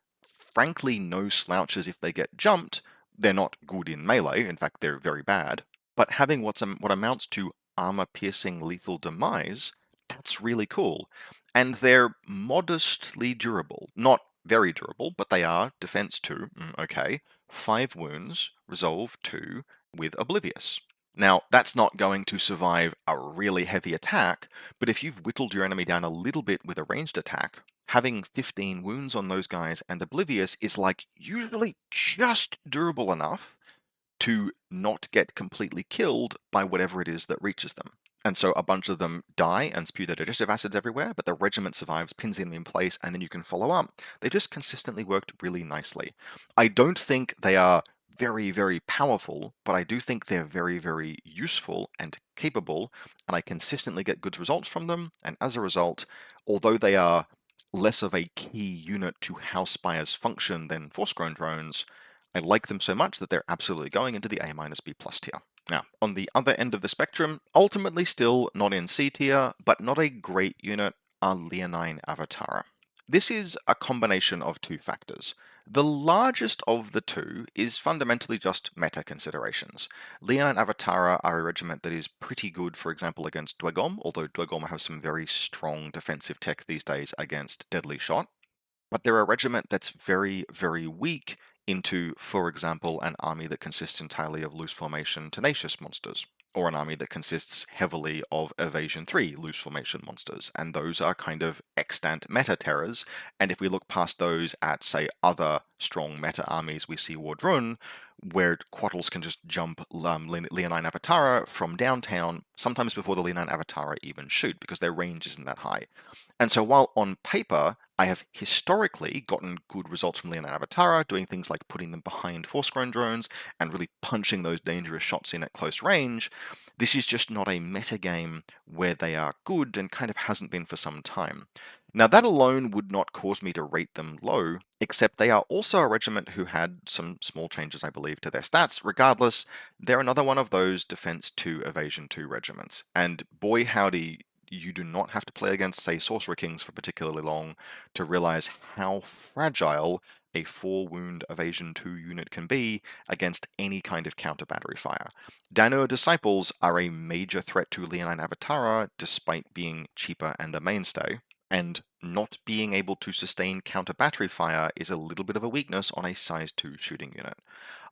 frankly no slouches if they get jumped. They're not good in melee, in fact they're very bad, but having what amounts to armor-piercing lethal demise, that's really cool. And they're modestly durable. Not very durable, but they are defense 2, okay, 5 wounds, resolve 2, with Oblivious. Now, that's not going to survive a really heavy attack, but if you've whittled your enemy down a little bit with a ranged attack, having 15 wounds on those guys and Oblivious is like usually just durable enough to not get completely killed by whatever it is that reaches them. And so a bunch of them die and spew their digestive acids everywhere, but the regiment survives, pins them in place, and then you can follow up. They just consistently worked really nicely. I don't think they are very, very powerful, but I do think they're very, very useful and capable, and I consistently get good results from them. And as a result, although they are less of a key unit to how Spires function than Force-Grown drones, I like them so much that they're absolutely going into the A-B plus tier. Now, on the other end of the spectrum, ultimately still not in C tier, but not a great unit, are Leonine Avatara. This is a combination of two factors. The largest of the two is fundamentally just meta considerations. Leonine Avatara are a regiment that is pretty good, for example, against Dwegom, although Dwegom have some very strong defensive tech these days against Deadly Shot. But they're a regiment that's very, very weak into, for example, an army that consists entirely of loose formation tenacious monsters, or an army that consists heavily of evasion 3 loose formation monsters, and those are kind of extant meta terrors. And if we look past those at, say, other strong meta armies we see Wardrun, where Quattles can just jump Leonine Avatara from downtown, sometimes before the Leonine Avatara even shoot, because their range isn't that high. And so while on paper, I have historically gotten good results from Leonine Avatara, doing things like putting them behind Force-Grown drones and really punching those dangerous shots in at close range, this is just not a meta game where they are good and kind of hasn't been for some time. Now that alone would not cause me to rate them low, except they are also a regiment who had some small changes, I believe, to their stats. Regardless, they're another one of those Defense 2, Evasion 2 regiments. And boy howdy, you do not have to play against, say, Sorcerer Kings for particularly long to realize how fragile a 4-wound Evasion 2 unit can be against any kind of counter battery fire. Dano Disciples are a major threat to Leonine Avatara despite being cheaper and a mainstay, and not being able to sustain counter battery fire is a little bit of a weakness on a size 2 shooting unit.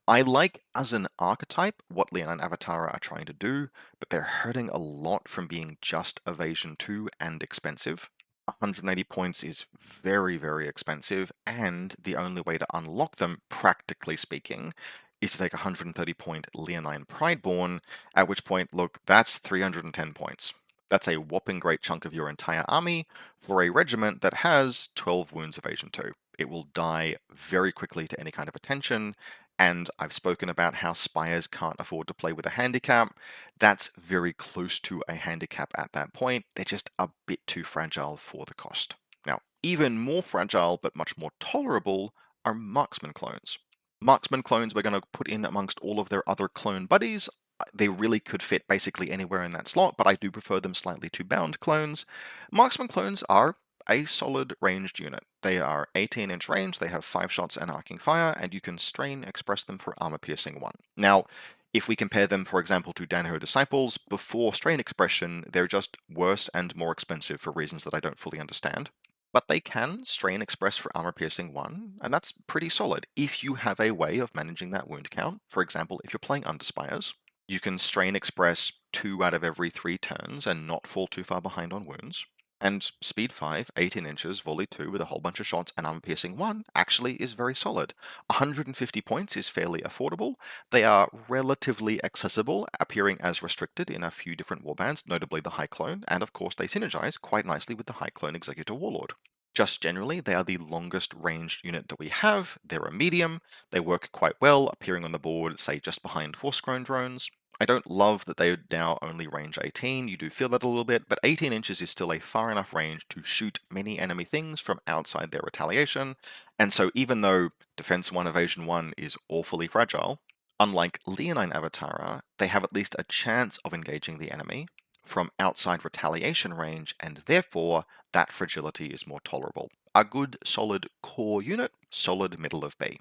I like as an archetype what Leonine Avatara are trying to do, but they're hurting a lot from being just Evasion 2 and expensive. 180 points is very, very expensive, and the only way to unlock them, practically speaking, is to take 130 point Leonine Prideborn, at which point, look, that's 310 points. That's a whopping great chunk of your entire army for a regiment that has 12 wounds Evasion 2. It will die very quickly to any kind of attention, and I've spoken about how Spires can't afford to play with a handicap. That's very close to a handicap at that point. They're just a bit too fragile for the cost. Now, even more fragile but much more tolerable are Marksman clones. Marksman clones we're going to put in amongst all of their other clone buddies. They really could fit basically anywhere in that slot, but I do prefer them slightly to bound clones. Marksman clones are a solid ranged unit. They are 18-inch range, they have 5 shots and arcing fire, and you can strain express them for armor piercing 1. Now, if we compare them, for example, to Danaher Disciples, before strain expression, they're just worse and more expensive for reasons that I don't fully understand. But they can strain express for armor piercing 1, and that's pretty solid. If you have a way of managing that wound count, for example, if you're playing Under Spires, you can strain express 2 out of every 3 turns and not fall too far behind on wounds. And speed 5, 18 inches, volley 2 with a whole bunch of shots and armor piercing 1 actually is very solid. 150 points is fairly affordable. They are relatively accessible, appearing as restricted in a few different warbands, notably the High Clone, and of course they synergize quite nicely with the High Clone Executor Warlord. Just generally, they are the longest ranged unit that we have. They're a medium. They work quite well, appearing on the board, say, just behind Force-Grown drones. I don't love that they now only range 18. You do feel that a little bit, but 18 inches is still a far enough range to shoot many enemy things from outside their retaliation. And so even though Defense 1 Evasion 1 is awfully fragile, unlike Leonine Avatara, they have at least a chance of engaging the enemy from outside retaliation range, and therefore that fragility is more tolerable. A good, solid core unit, solid middle of B.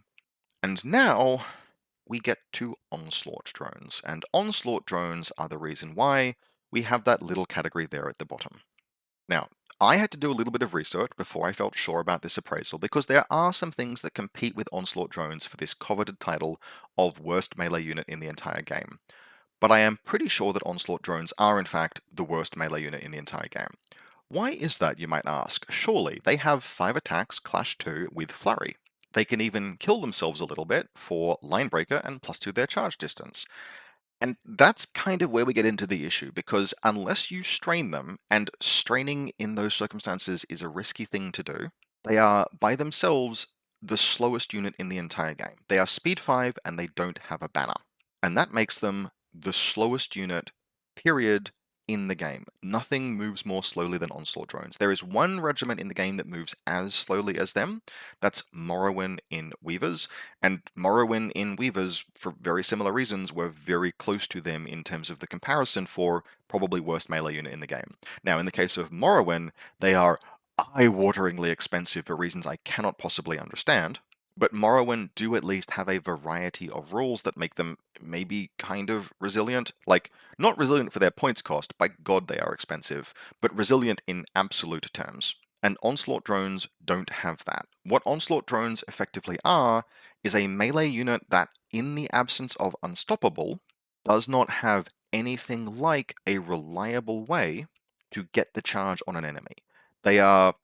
And now we get to onslaught drones, and onslaught drones are the reason why we have that little category there at the bottom. Now, I had to do a little bit of research before I felt sure about this appraisal, because there are some things that compete with onslaught drones for this coveted title of worst melee unit in the entire game. But I am pretty sure that onslaught drones are in fact the worst melee unit in the entire game. Why is that, you might ask? Surely they have 5 attacks, clash 2 with flurry. They can even kill themselves a little bit for linebreaker and +2 their charge distance. And that's kind of where we get into the issue, because unless you strain them, and straining in those circumstances is a risky thing to do, they are by themselves the slowest unit in the entire game. They are speed 5 and they don't have a banner. And that makes them the slowest unit, period, in the game. Nothing moves more slowly than Onslaught drones. There is one regiment in the game that moves as slowly as them. That's Morrowind in Weavers. And Morrowind in Weavers, for very similar reasons, were very close to them in terms of the comparison for probably worst melee unit in the game. Now, in the case of Morrowind, they are eye-wateringly expensive for reasons I cannot possibly understand. But Morrowind do at least have a variety of rules that make them maybe kind of resilient. Like, not resilient for their points cost, by God they are expensive, but resilient in absolute terms. And Onslaught drones don't have that. What Onslaught drones effectively are is a melee unit that, in the absence of Unstoppable, does not have anything like a reliable way to get the charge on an enemy. They are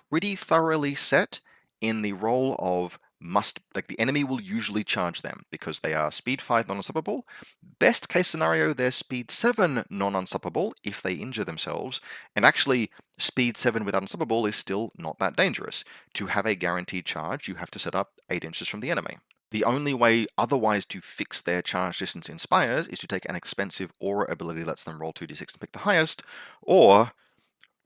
pretty thoroughly set in the role of like the enemy will usually charge them because they are speed 5 non-unstoppable. Best case scenario, they're speed 7 non-unstoppable if they injure themselves, and actually speed 7 without unstoppable is still not that dangerous. To have a guaranteed charge, you have to set up 8 inches from the enemy. The only way otherwise to fix their charge distance in Spires is to take an expensive aura ability that lets them roll 2d6 and pick the highest, or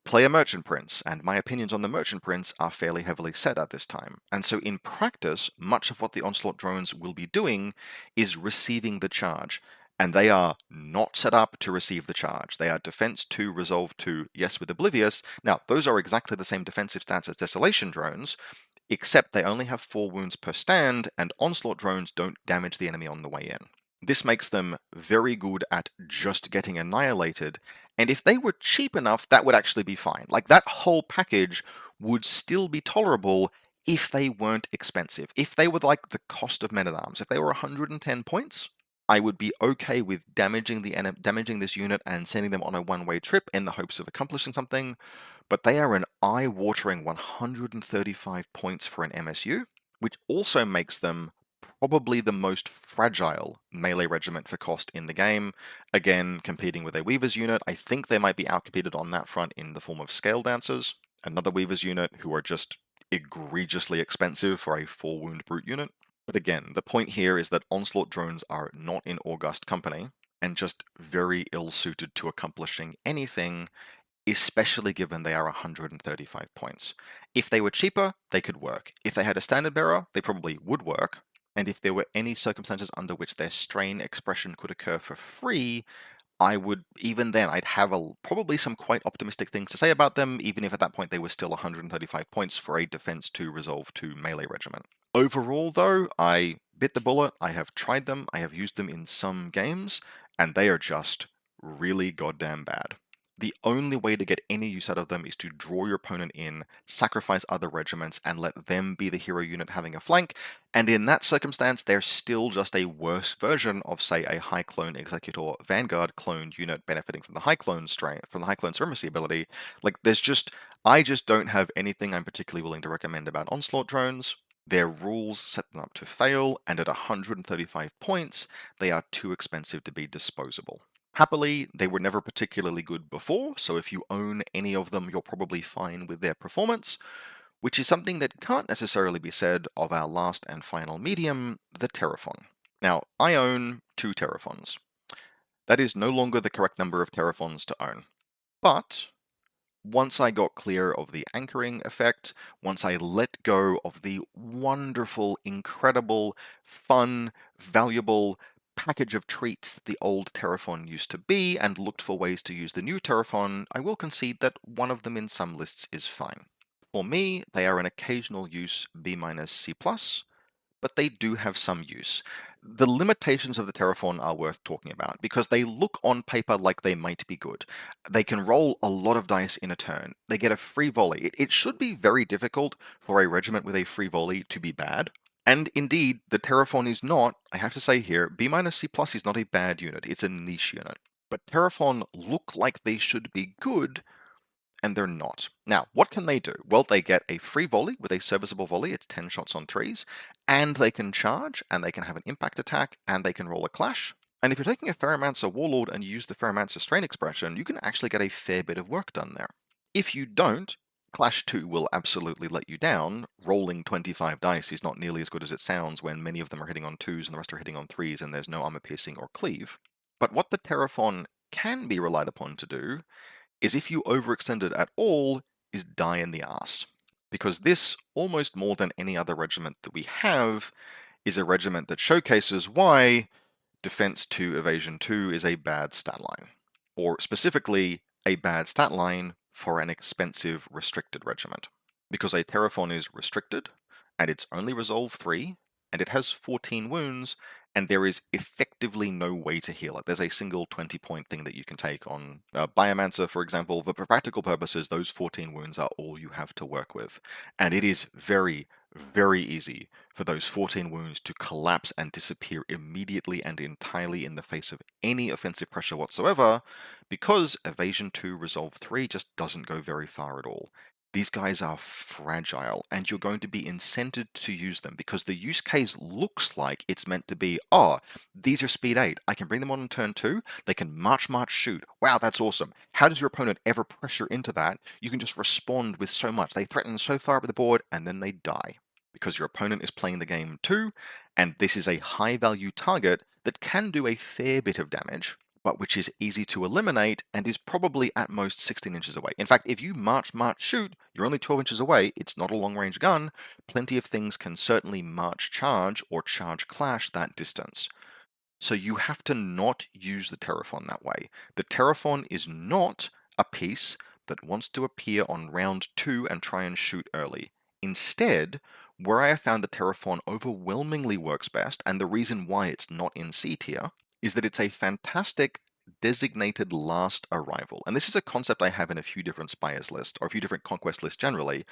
play a Merchant Prince, and my opinions on the Merchant Prince are fairly heavily set at this time. And so in practice, much of what the Onslaught drones will be doing is receiving the charge. And they are not set up to receive the charge. They are Defense 2, Resolve 2, yes with Oblivious. Now, those are exactly the same defensive stats as Desolation drones, except they only have 4 wounds per stand, and Onslaught drones don't damage the enemy on the way in. This makes them very good at just getting annihilated, and if they were cheap enough, that would actually be fine. Like, that whole package would still be tolerable if they weren't expensive. If they were like the cost of men-at-arms, if they were 110 points, I would be okay with damaging this unit and sending them on a one-way trip in the hopes of accomplishing something, but they are an eye-watering 135 points for an MSU, which also makes them probably the most fragile melee regiment for cost in the game. Again, competing with a Weaver's unit, I think they might be outcompeted on that front in the form of Scale Dancers, another Weaver's unit who are just egregiously expensive for a 4-wound brute unit. But again, the point here is that Onslaught drones are not in august company, and just very ill-suited to accomplishing anything, especially given they are 135 points. If they were cheaper, they could work. If they had a standard bearer, they probably would work. And if there were any circumstances under which their strain expression could occur for free, I would, even then, I'd have probably some quite optimistic things to say about them, even if at that point they were still 135 points for a Defense 2 Resolve 2 melee regiment. Overall, though, I bit the bullet. I have tried them, I have used them in some games, and they are just really goddamn bad. The only way to get any use out of them is to draw your opponent in, sacrifice other regiments, and let them be the hero unit having a flank, and in that circumstance, they're still just a worse version of, say, a High Clone Executor Vanguard cloned unit benefiting from the High Clone Supremacy ability. Like, I just don't have anything I'm particularly willing to recommend about Onslaught drones. Their rules set them up to fail, and at 135 points, they are too expensive to be disposable. Happily, they were never particularly good before, so if you own any of them, you're probably fine with their performance, which is something that can't necessarily be said of our last and final medium, the Terraphon. Now, I own 2 Terraphons. That is no longer the correct number of Terraphons to own. But once I got clear of the anchoring effect, once I let go of the wonderful, incredible, fun, valuable package of treats that the old Terraphon used to be, and looked for ways to use the new Terraphon, I will concede that one of them in some lists is fine. For me, they are an occasional use B-C+, but they do have some use. The limitations of the Terraphon are worth talking about, because they look on paper like they might be good. They can roll a lot of dice in a turn. They get a free volley. It should be very difficult for a regiment with a free volley to be bad. And indeed, the Terraphon is not, I have to say here, B-C+ is not a bad unit, it's a niche unit. But Terraphon look like they should be good, and they're not. Now, what can they do? Well, they get a free volley with a serviceable volley, it's 10 shots on 3s, and they can charge, and they can have an impact attack, and they can roll a clash. And if you're taking a Ferromancer Warlord and you use the Ferromancer Strain expression, you can actually get a fair bit of work done there. If you don't, Clash 2 will absolutely let you down. Rolling 25 dice is not nearly as good as it sounds when many of them are hitting on 2s and the rest are hitting on 3s and there's no armor piercing or cleave. But what the Terraphon can be relied upon to do is, if you overextend it at all, is die in the ass. Because this, almost more than any other regiment that we have, is a regiment that showcases why Defense 2 Evasion 2 is a bad stat line. Or specifically, a bad stat line for an expensive restricted regiment. Because a Terraphon is restricted, and it's only resolve 3, and it has 14 wounds, and there is effectively no way to heal it. There's a single 20-point thing that you can take on Biomancer, for example, but for practical purposes, those 14 wounds are all you have to work with. And it is very, very easy for those 14 wounds to collapse and disappear immediately and entirely in the face of any offensive pressure whatsoever, because Evasion 2 Resolve 3 just doesn't go very far at all. These guys are fragile, and you're going to be incented to use them because the use case looks like it's meant to be, oh, these are speed 8. I can bring them on turn 2. They can march, shoot. Wow, that's awesome. How does your opponent ever pressure into that? You can just respond with so much. They threaten so far up the board, and then they die. Because your opponent is playing the game too, and this is a high value target that can do a fair bit of damage, but which is easy to eliminate and is probably at most 16 inches away. In fact, if you march, shoot, you're only 12 inches away, it's not a long range gun, plenty of things can certainly march, charge, or charge clash that distance. So you have to not use the Terraphon that way. The Terraphon is not a piece that wants to appear on round 2 and try and shoot early. Instead, where I have found the Terraphon overwhelmingly works best, and the reason why it's not in C tier, is that it's a fantastic designated last arrival. And this is a concept I have in a few different Spires lists, or a few different Conquest lists generally.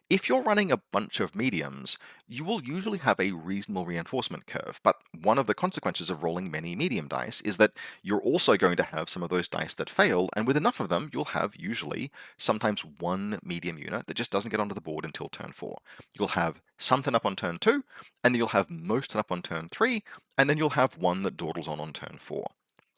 If you're running a bunch of mediums, you will usually have a reasonable reinforcement curve, but one of the consequences of rolling many medium dice is that you're also going to have some of those dice that fail, and with enough of them, you'll have usually sometimes one medium unit that just doesn't get onto the board until turn 4. You'll have some turn up on turn 2, and then you'll have most turn up on turn 3, and then you'll have one that dawdles on turn 4.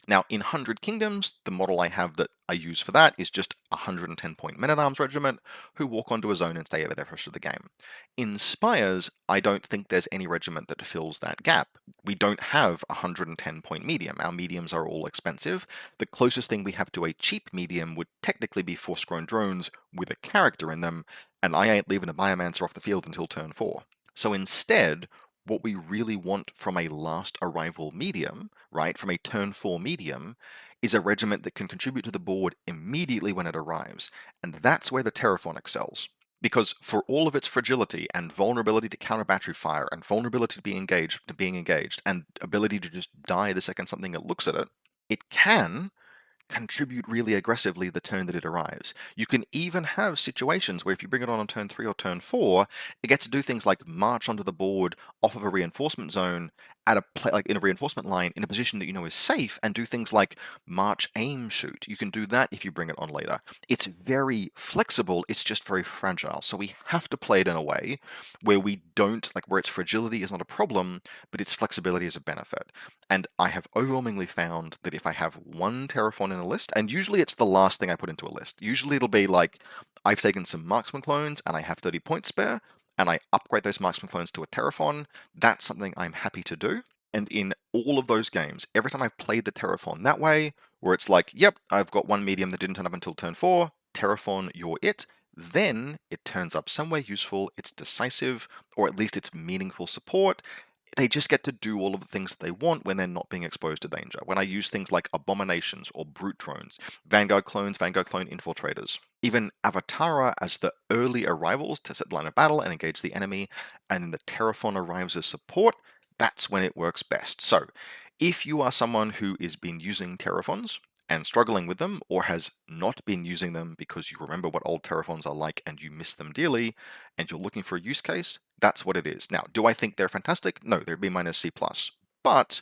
Now, in 100 Kingdoms, the model I have that I use for that is just a 110-point men-at-arms regiment who walk onto a zone and stay over there for the rest of the game. In Spires, I don't think there's any regiment that fills that gap. We don't have a 110-point medium. Our mediums are all expensive. The closest thing we have to a cheap medium would technically be Force-Grown Drones with a character in them, and I ain't leaving the Biomancer off the field until turn 4. So instead, what we really want from a last arrival medium, right, from a turn 4 medium, is a regiment that can contribute to the board immediately when it arrives. And that's where the Terraphon excels. Because for all of its fragility and vulnerability to counter battery fire and vulnerability to being engaged and ability to just die the second something it looks at it, it can contribute really aggressively the turn that it arrives. You can even have situations where if you bring it on turn 3 or turn 4, it gets to do things like march onto the board off of a reinforcement zone at like in a reinforcement line in a position that you know is safe, and do things like march, aim, shoot. You can do that if you bring it on later. It's very flexible, it's just very fragile. So we have to play it in a way where we don't, like, where its fragility is not a problem, but its flexibility is a benefit. And I have overwhelmingly found that if I have one Terraphon in a list, and usually it's the last thing I put into a list. Usually it'll be like, I've taken some marksman clones and I have 30 points spare, and I upgrade those marksman clones to a Terraphon. That's something I'm happy to do. And in all of those games, every time I've played the Terraphon that way, where it's like, yep, I've got one medium that didn't turn up until turn 4, Terraphon, you're it. Then it turns up somewhere useful, it's decisive, or at least it's meaningful support. They just get to do all of the things that they want when they're not being exposed to danger. When I use things like abominations or brute drones, Vanguard clones, Vanguard clone infiltrators, even Avatara as the early arrivals to set the line of battle and engage the enemy, and then the Terraphon arrives as support, that's when it works best. So, if you are someone who has been using Terraphons and struggling with them, or has not been using them because you remember what old Terraphons are like and you miss them dearly, and you're looking for a use case, that's what it is. Now, do I think they're fantastic? No, they're B minus C plus. But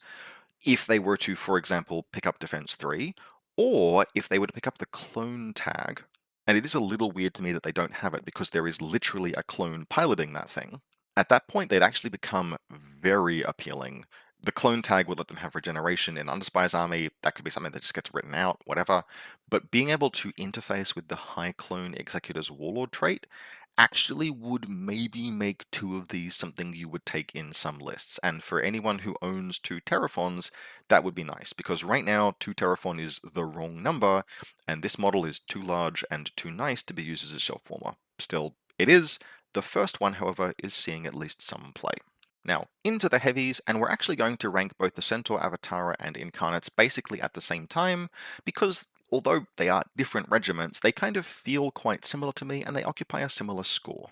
if they were to, for example, pick up Defense 3, or if they were to pick up the clone tag, and it is a little weird to me that they don't have it because there is literally a clone piloting that thing, at that point they'd actually become very appealing The clone tag would let them have regeneration in Underspire's army. That could be something that just gets written out, whatever. But being able to interface with the High Clone Executor's Warlord trait actually would maybe make two of these something you would take in some lists. And for anyone who owns two Terraforms, that would be nice, because right now 2 Terraform is the wrong number, and this model is too large and too nice to be used as a shelf warmer. Still, it is. The first one, however, is seeing at least some play. Now, into the heavies, and we're actually going to rank both the Centaur, Avatara, and Incarnates basically at the same time, because although they are different regiments, they kind of feel quite similar to me, and they occupy a similar score.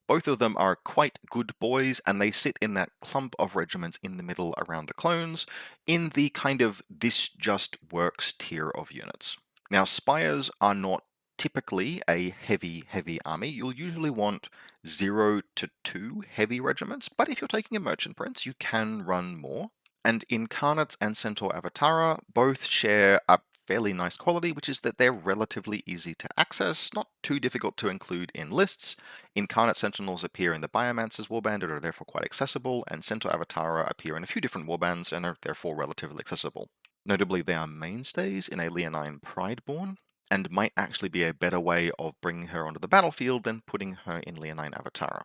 Both of them are quite good boys, and they sit in that clump of regiments in the middle around the clones, in the kind of this just works tier of units. Now, Spires are not typically a heavy army. You'll usually want 0 to 2 heavy regiments, but if you're taking a Merchant Prince, you can run more. And Incarnates and Centaur Avatara both share a fairly nice quality, which is that they're relatively easy to access, not too difficult to include in lists. Incarnate Sentinels appear in the Biomancer's warband and are therefore quite accessible, and Centaur Avatara appear in a few different warbands and are therefore relatively accessible. Notably, they are mainstays in a Leonine Prideborn, and might actually be a better way of bringing her onto the battlefield than putting her in Leonine Avatara.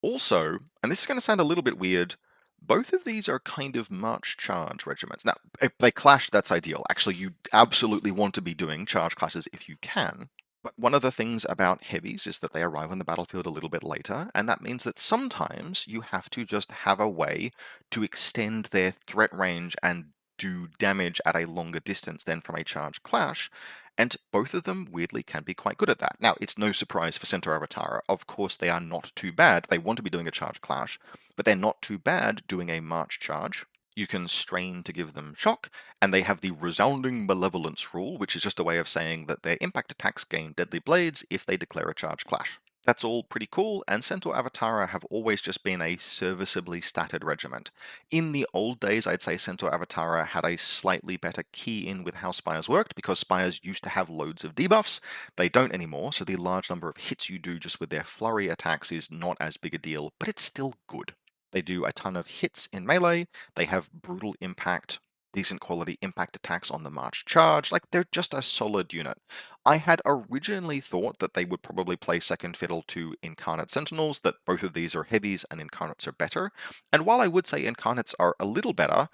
Also, and this is going to sound a little bit weird, both of these are kind of March Charge regiments. Now, if they clash, that's ideal. Actually, you absolutely want to be doing charge clashes if you can. But one of the things about heavies is that they arrive on the battlefield a little bit later, and that means that sometimes you have to just have a way to extend their threat range and do damage at a longer distance than from a charge clash, and both of them weirdly can be quite good at that. Now, it's no surprise for Centaur Avatara. Of course, they are not too bad. They want to be doing a charge clash, but they're not too bad doing a march charge. You can strain to give them shock, and they have the resounding malevolence rule, which is just a way of saying that their impact attacks gain deadly blades if they declare a charge clash. That's all pretty cool, and Centaur Avatara have always just been a serviceably statted regiment. In the old days, I'd say Centaur Avatara had a slightly better key in with how Spires worked, because Spires used to have loads of debuffs. They don't anymore, so the large number of hits you do just with their flurry attacks is not as big a deal, but it's still good. They do a ton of hits in melee, they have brutal impact, decent quality impact attacks on the march charge, like they're just a solid unit. I had originally thought that they would probably play second fiddle to Incarnate Sentinels, that both of these are heavies and Incarnates are better, and while I would say Incarnates are a little better,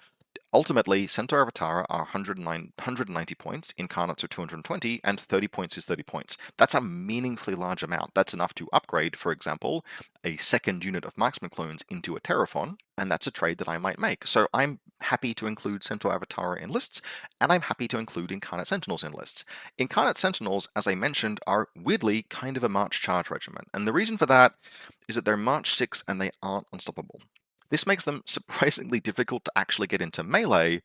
ultimately, Centaur Avatara are 190 points, Incarnates are 220, and 30 points is 30 points. That's a meaningfully large amount. That's enough to upgrade, for example, a second unit of Marksman clones into a Terraphon, and that's a trade that I might make. So I'm happy to include Centaur Avatara in lists, and I'm happy to include Incarnate Sentinels in lists. Incarnate Sentinels, as I mentioned, are weirdly kind of a March Charge regiment, and the reason for that is that they're March 6 and they aren't unstoppable. This makes them surprisingly difficult to actually get into melee,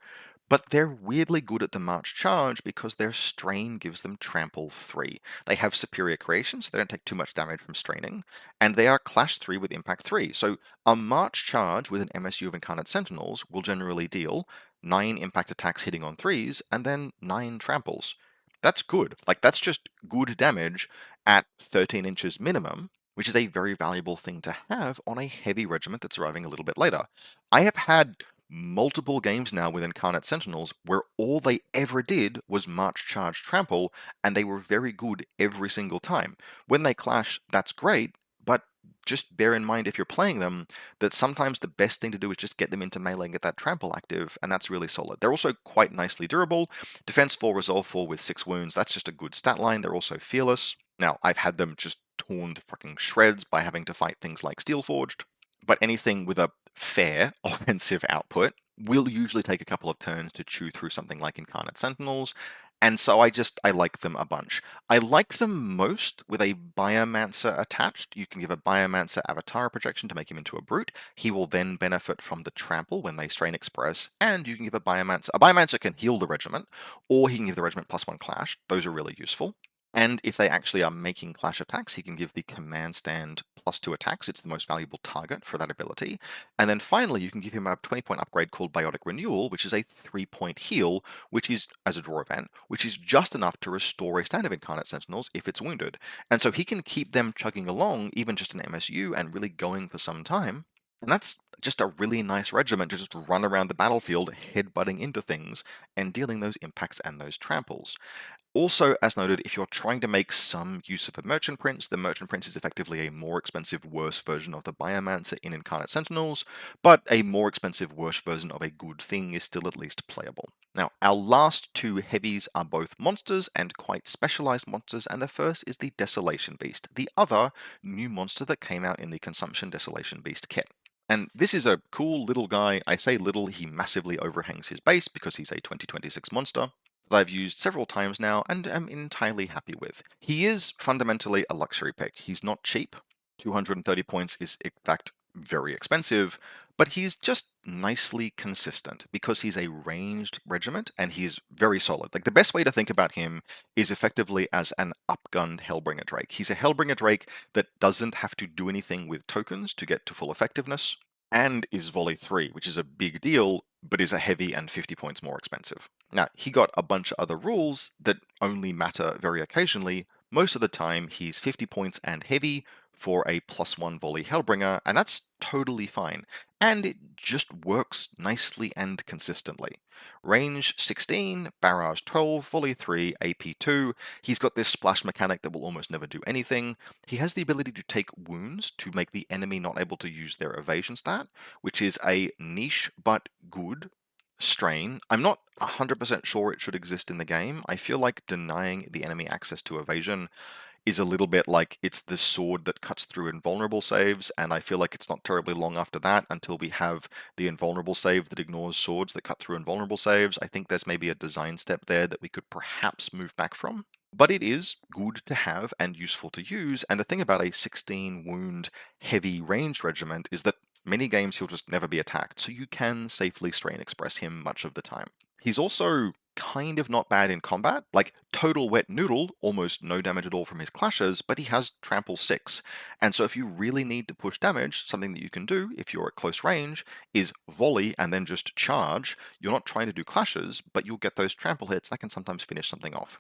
but they're weirdly good at the March Charge because their strain gives them Trample 3. They have superior creation, so they don't take too much damage from straining, and they are Clash 3 with Impact 3. So a March Charge with an MSU of Incarnate Sentinels will generally deal 9 impact attacks hitting on 3s, and then 9 tramples. That's good. Like, that's just good damage at 13 inches minimum, which is a very valuable thing to have on a heavy regiment that's arriving a little bit later. I have had multiple games now with Incarnate Sentinels where all they ever did was March Charge Trample, and they were very good every single time. When they clash, that's great, but just bear in mind if you're playing them that sometimes the best thing to do is just get them into melee and get that trample active, and that's really solid. They're also quite nicely durable. Defense 4, Resolve 4 with 6 wounds, that's just a good stat line. They're also fearless. Now, I've had them just torn to fucking shreds by having to fight things like Steelforged, but anything with a fair offensive output will usually take a couple of turns to chew through something like Incarnate Sentinels, and so I like them a bunch. I like them most with a Biomancer attached. You can give a Biomancer Avatar projection to make him into a Brute. He will then benefit from the Trample when they Strain Express, and you can give a Biomancer. A Biomancer can heal the regiment, or he can give the regiment +1 Clash. Those are really useful. And if they actually are making clash attacks, he can give the command stand +2 attacks. It's the most valuable target for that ability. And then finally, you can give him a 20-point upgrade called Biotic Renewal, which is a 3-point heal, which is, as a draw event, which is just enough to restore a stand of Incarnate Sentinels if it's wounded. And so he can keep them chugging along, even just an MSU, and really going for some time. And that's just a really nice regiment to just run around the battlefield, headbutting into things and dealing those impacts and those tramples. Also, as noted, if you're trying to make some use of a Merchant Prince, the Merchant Prince is effectively a more expensive, worse version of the Biomancer in Incarnate Sentinels, but a more expensive, worse version of a good thing is still at least playable. Now, our last two heavies are both monsters and quite specialized monsters, and the first is the Desolation Beast, the other new monster that came out in the Consumption Desolation Beast kit. And this is a cool little guy. I say little, he massively overhangs his base because he's a 2026 monster that I've used several times now and am entirely happy with. He is fundamentally a luxury pick. He's not cheap. 230 points is, in fact, very expensive, but he's just nicely consistent because he's a ranged regiment and he's very solid. Like, the best way to think about him is effectively as an upgunned Hellbringer Drake. He's a Hellbringer Drake that doesn't have to do anything with tokens to get to full effectiveness, and is volley 3, which is a big deal, but is a heavy and 50 points more expensive. Now, he got a bunch of other rules that only matter very occasionally. Most of the time, he's 50 points and heavy for a +1 volley Hellbringer, and that's totally fine. And it just works nicely and consistently. Range 16, barrage 12, volley 3, AP 2. He's got this splash mechanic that will almost never do anything. He has the ability to take wounds to make the enemy not able to use their evasion stat, which is a niche but good strain. I'm not 100% sure it should exist in the game. I feel like denying the enemy access to evasion is a little bit like it's the sword that cuts through invulnerable saves, and I feel like it's not terribly long after that until we have the invulnerable save that ignores swords that cut through invulnerable saves. I think there's maybe a design step there that we could perhaps move back from. But it is good to have and useful to use, and the thing about a 16 wound heavy ranged regiment is that many games he'll just never be attacked, so you can safely strain express him much of the time. He's also kind of not bad in combat, like total wet noodle, almost no damage at all from his clashes, but he has trample 6. And so if you really need to push damage, something that you can do if you're at close range is volley and then just charge. You're not trying to do clashes, but you'll get those trample hits that can sometimes finish something off.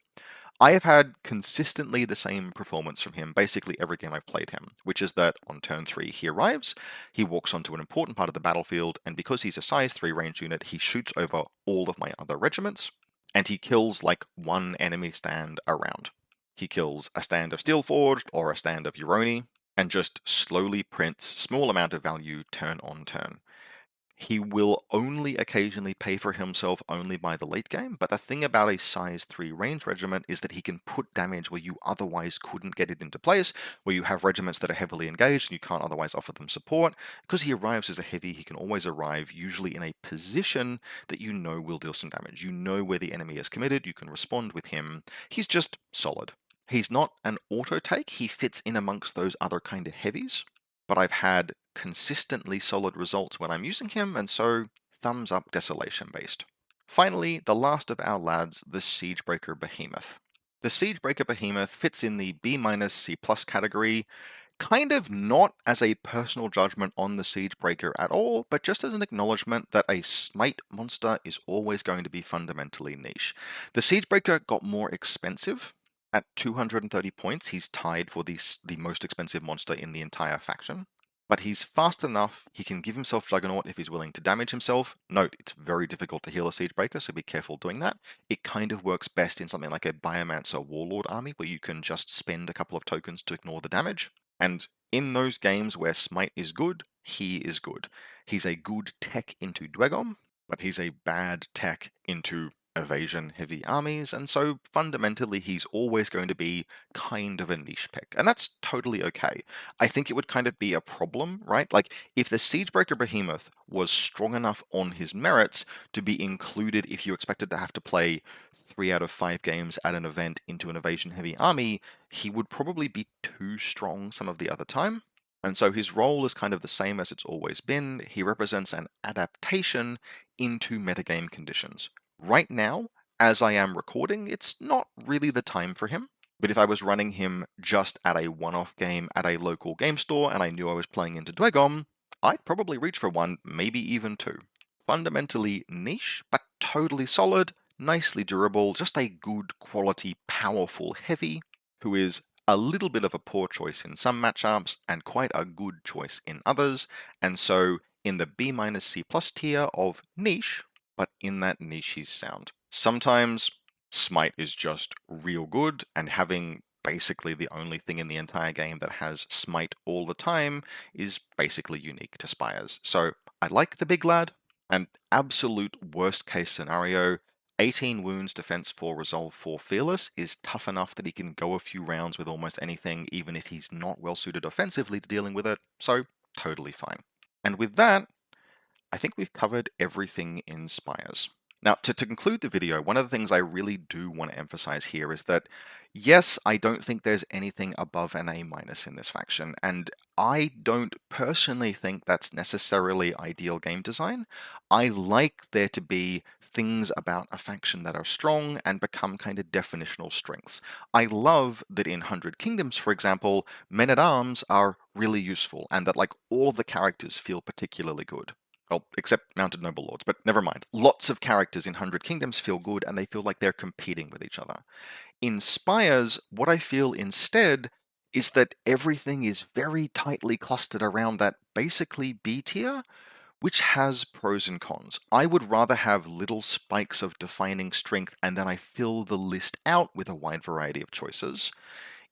I have had consistently the same performance from him basically every game I've played him, which is that on turn 3 he arrives, he walks onto an important part of the battlefield, and because he's a size 3 ranged unit, he shoots over all of my other regiments, and he kills like one enemy stand a round. He kills a stand of Steelforged or a stand of Uroni, and just slowly prints small amount of value turn on turn. He will only occasionally pay for himself only by the late game, but the thing about a size 3 range regiment is that he can put damage where you otherwise couldn't get it into place, where you have regiments that are heavily engaged and you can't otherwise offer them support. Because he arrives as a heavy, he can always arrive usually in a position that you know will deal some damage. You know where the enemy is committed, you can respond with him. He's just solid. He's not an auto take, he fits in amongst those other kind of heavies, but I've had consistently solid results when I'm using him, and so thumbs up Desolation based. Finally, the last of our lads, the Siegebreaker Behemoth. The Siegebreaker Behemoth fits in the B-C+ category, kind of not as a personal judgment on the Siegebreaker at all, but just as an acknowledgement that a Smite monster is always going to be fundamentally niche. The Siegebreaker got more expensive. At 230 points, he's tied for the most expensive monster in the entire faction. But he's fast enough, he can give himself Juggernaut if he's willing to damage himself. Note, it's very difficult to heal a Siegebreaker, so be careful doing that. It kind of works best in something like a Biomancer Warlord army, where you can just spend a couple of tokens to ignore the damage. And in those games where Smite is good, he is good. He's a good tech into Dwegom, but he's a bad tech into evasion heavy armies, and so fundamentally he's always going to be kind of a niche pick, and that's totally okay. I think it would kind of be a problem, right? Like, if the Siegebreaker Behemoth was strong enough on his merits to be included if you expected to have to play 3 out of 5 games at an event into an evasion heavy army, he would probably be too strong some of the other time. And so his role is kind of the same as it's always been. He represents an adaptation into metagame conditions. Right now, as I am recording, it's not really the time for him. But if I was running him just at a one-off game at a local game store and I knew I was playing into Dwegom, I'd probably reach for one, maybe even two. Fundamentally niche, but totally solid, nicely durable, just a good quality, powerful heavy who is a little bit of a poor choice in some matchups and quite a good choice in others. And so in the B minus C plus tier of niche, but in that niche sound. Sometimes Smite is just real good, and having basically the only thing in the entire game that has Smite all the time is basically unique to Spires. So I like the big lad, and absolute worst case scenario, 18 wounds, defense 4, resolve 4, fearless is tough enough that he can go a few rounds with almost anything, even if he's not well suited offensively to dealing with it, so totally fine. And with that, I think we've covered everything in Spires. Now, to conclude the video, one of the things I really do want to emphasize here is that, yes, I don't think there's anything above an A minus in this faction, and I don't personally think that's necessarily ideal game design. I like there to be things about a faction that are strong and become kind of definitional strengths. I love that in 100 Kingdoms, for example, men-at-arms are really useful, and that like all of the characters feel particularly good. Well, except Mounted Noble Lords, but never mind. Lots of characters in 100 Kingdoms feel good, and they feel like they're competing with each other. In Spires, what I feel instead is that everything is very tightly clustered around that basically B tier, which has pros and cons. I would rather have little spikes of defining strength, and then I fill the list out with a wide variety of choices.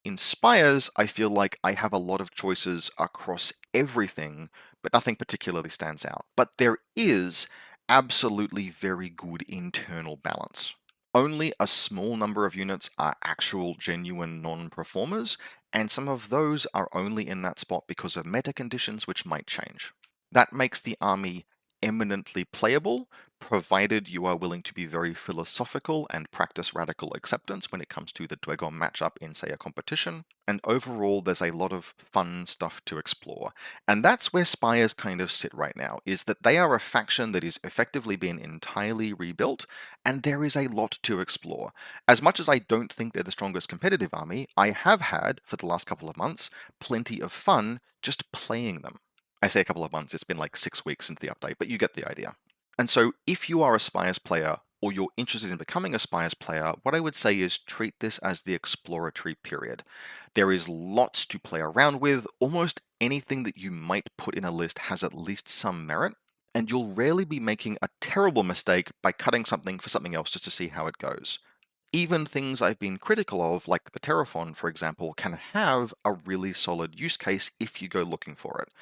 In Spires, I feel like I have a lot of choices across everything, but nothing particularly stands out. But there is absolutely very good internal balance. Only a small number of units are actual genuine non-performers, and some of those are only in that spot because of meta conditions which might change. That makes the army eminently playable, provided you are willing to be very philosophical and practice radical acceptance when it comes to the Dwegon matchup in, say, a competition. And overall, there's a lot of fun stuff to explore. And that's where Spires kind of sit right now, is that they are a faction that is effectively being entirely rebuilt, and there is a lot to explore. As much as I don't think they're the strongest competitive army, I have had, for the last couple of months, plenty of fun just playing them. I say a couple of months, it's been like 6 weeks since the update, but you get the idea. And so if you are a Spires player, or you're interested in becoming a Spires player, what I would say is treat this as the exploratory period. There is lots to play around with. Almost anything that you might put in a list has at least some merit, and you'll rarely be making a terrible mistake by cutting something for something else just to see how it goes. Even things I've been critical of, like the Terraphon, for example, can have a really solid use case if you go looking for it.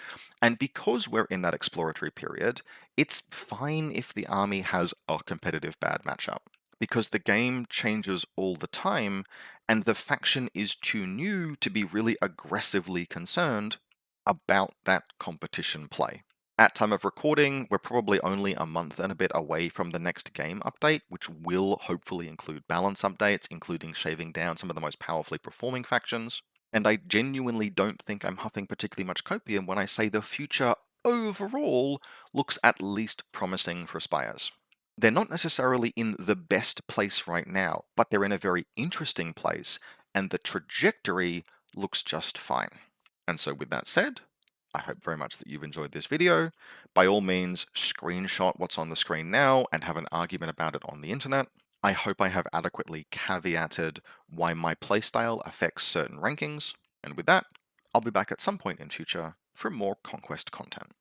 And because we're in that exploratory period, it's fine if the army has a competitive bad matchup, because the game changes all the time, and the faction is too new to be really aggressively concerned about that competition play. At time of recording, we're probably only a month and a bit away from the next game update, which will hopefully include balance updates, including shaving down some of the most powerfully performing factions. And I genuinely don't think I'm huffing particularly much copium when I say the future overall looks at least promising for Spires. They're not necessarily in the best place right now, but they're in a very interesting place, and the trajectory looks just fine. And so with that said, I hope very much that you've enjoyed this video. By all means, screenshot what's on the screen now and have an argument about it on the internet. I hope I have adequately caveated why my playstyle affects certain rankings. And with that, I'll be back at some point in future for more Conquest content.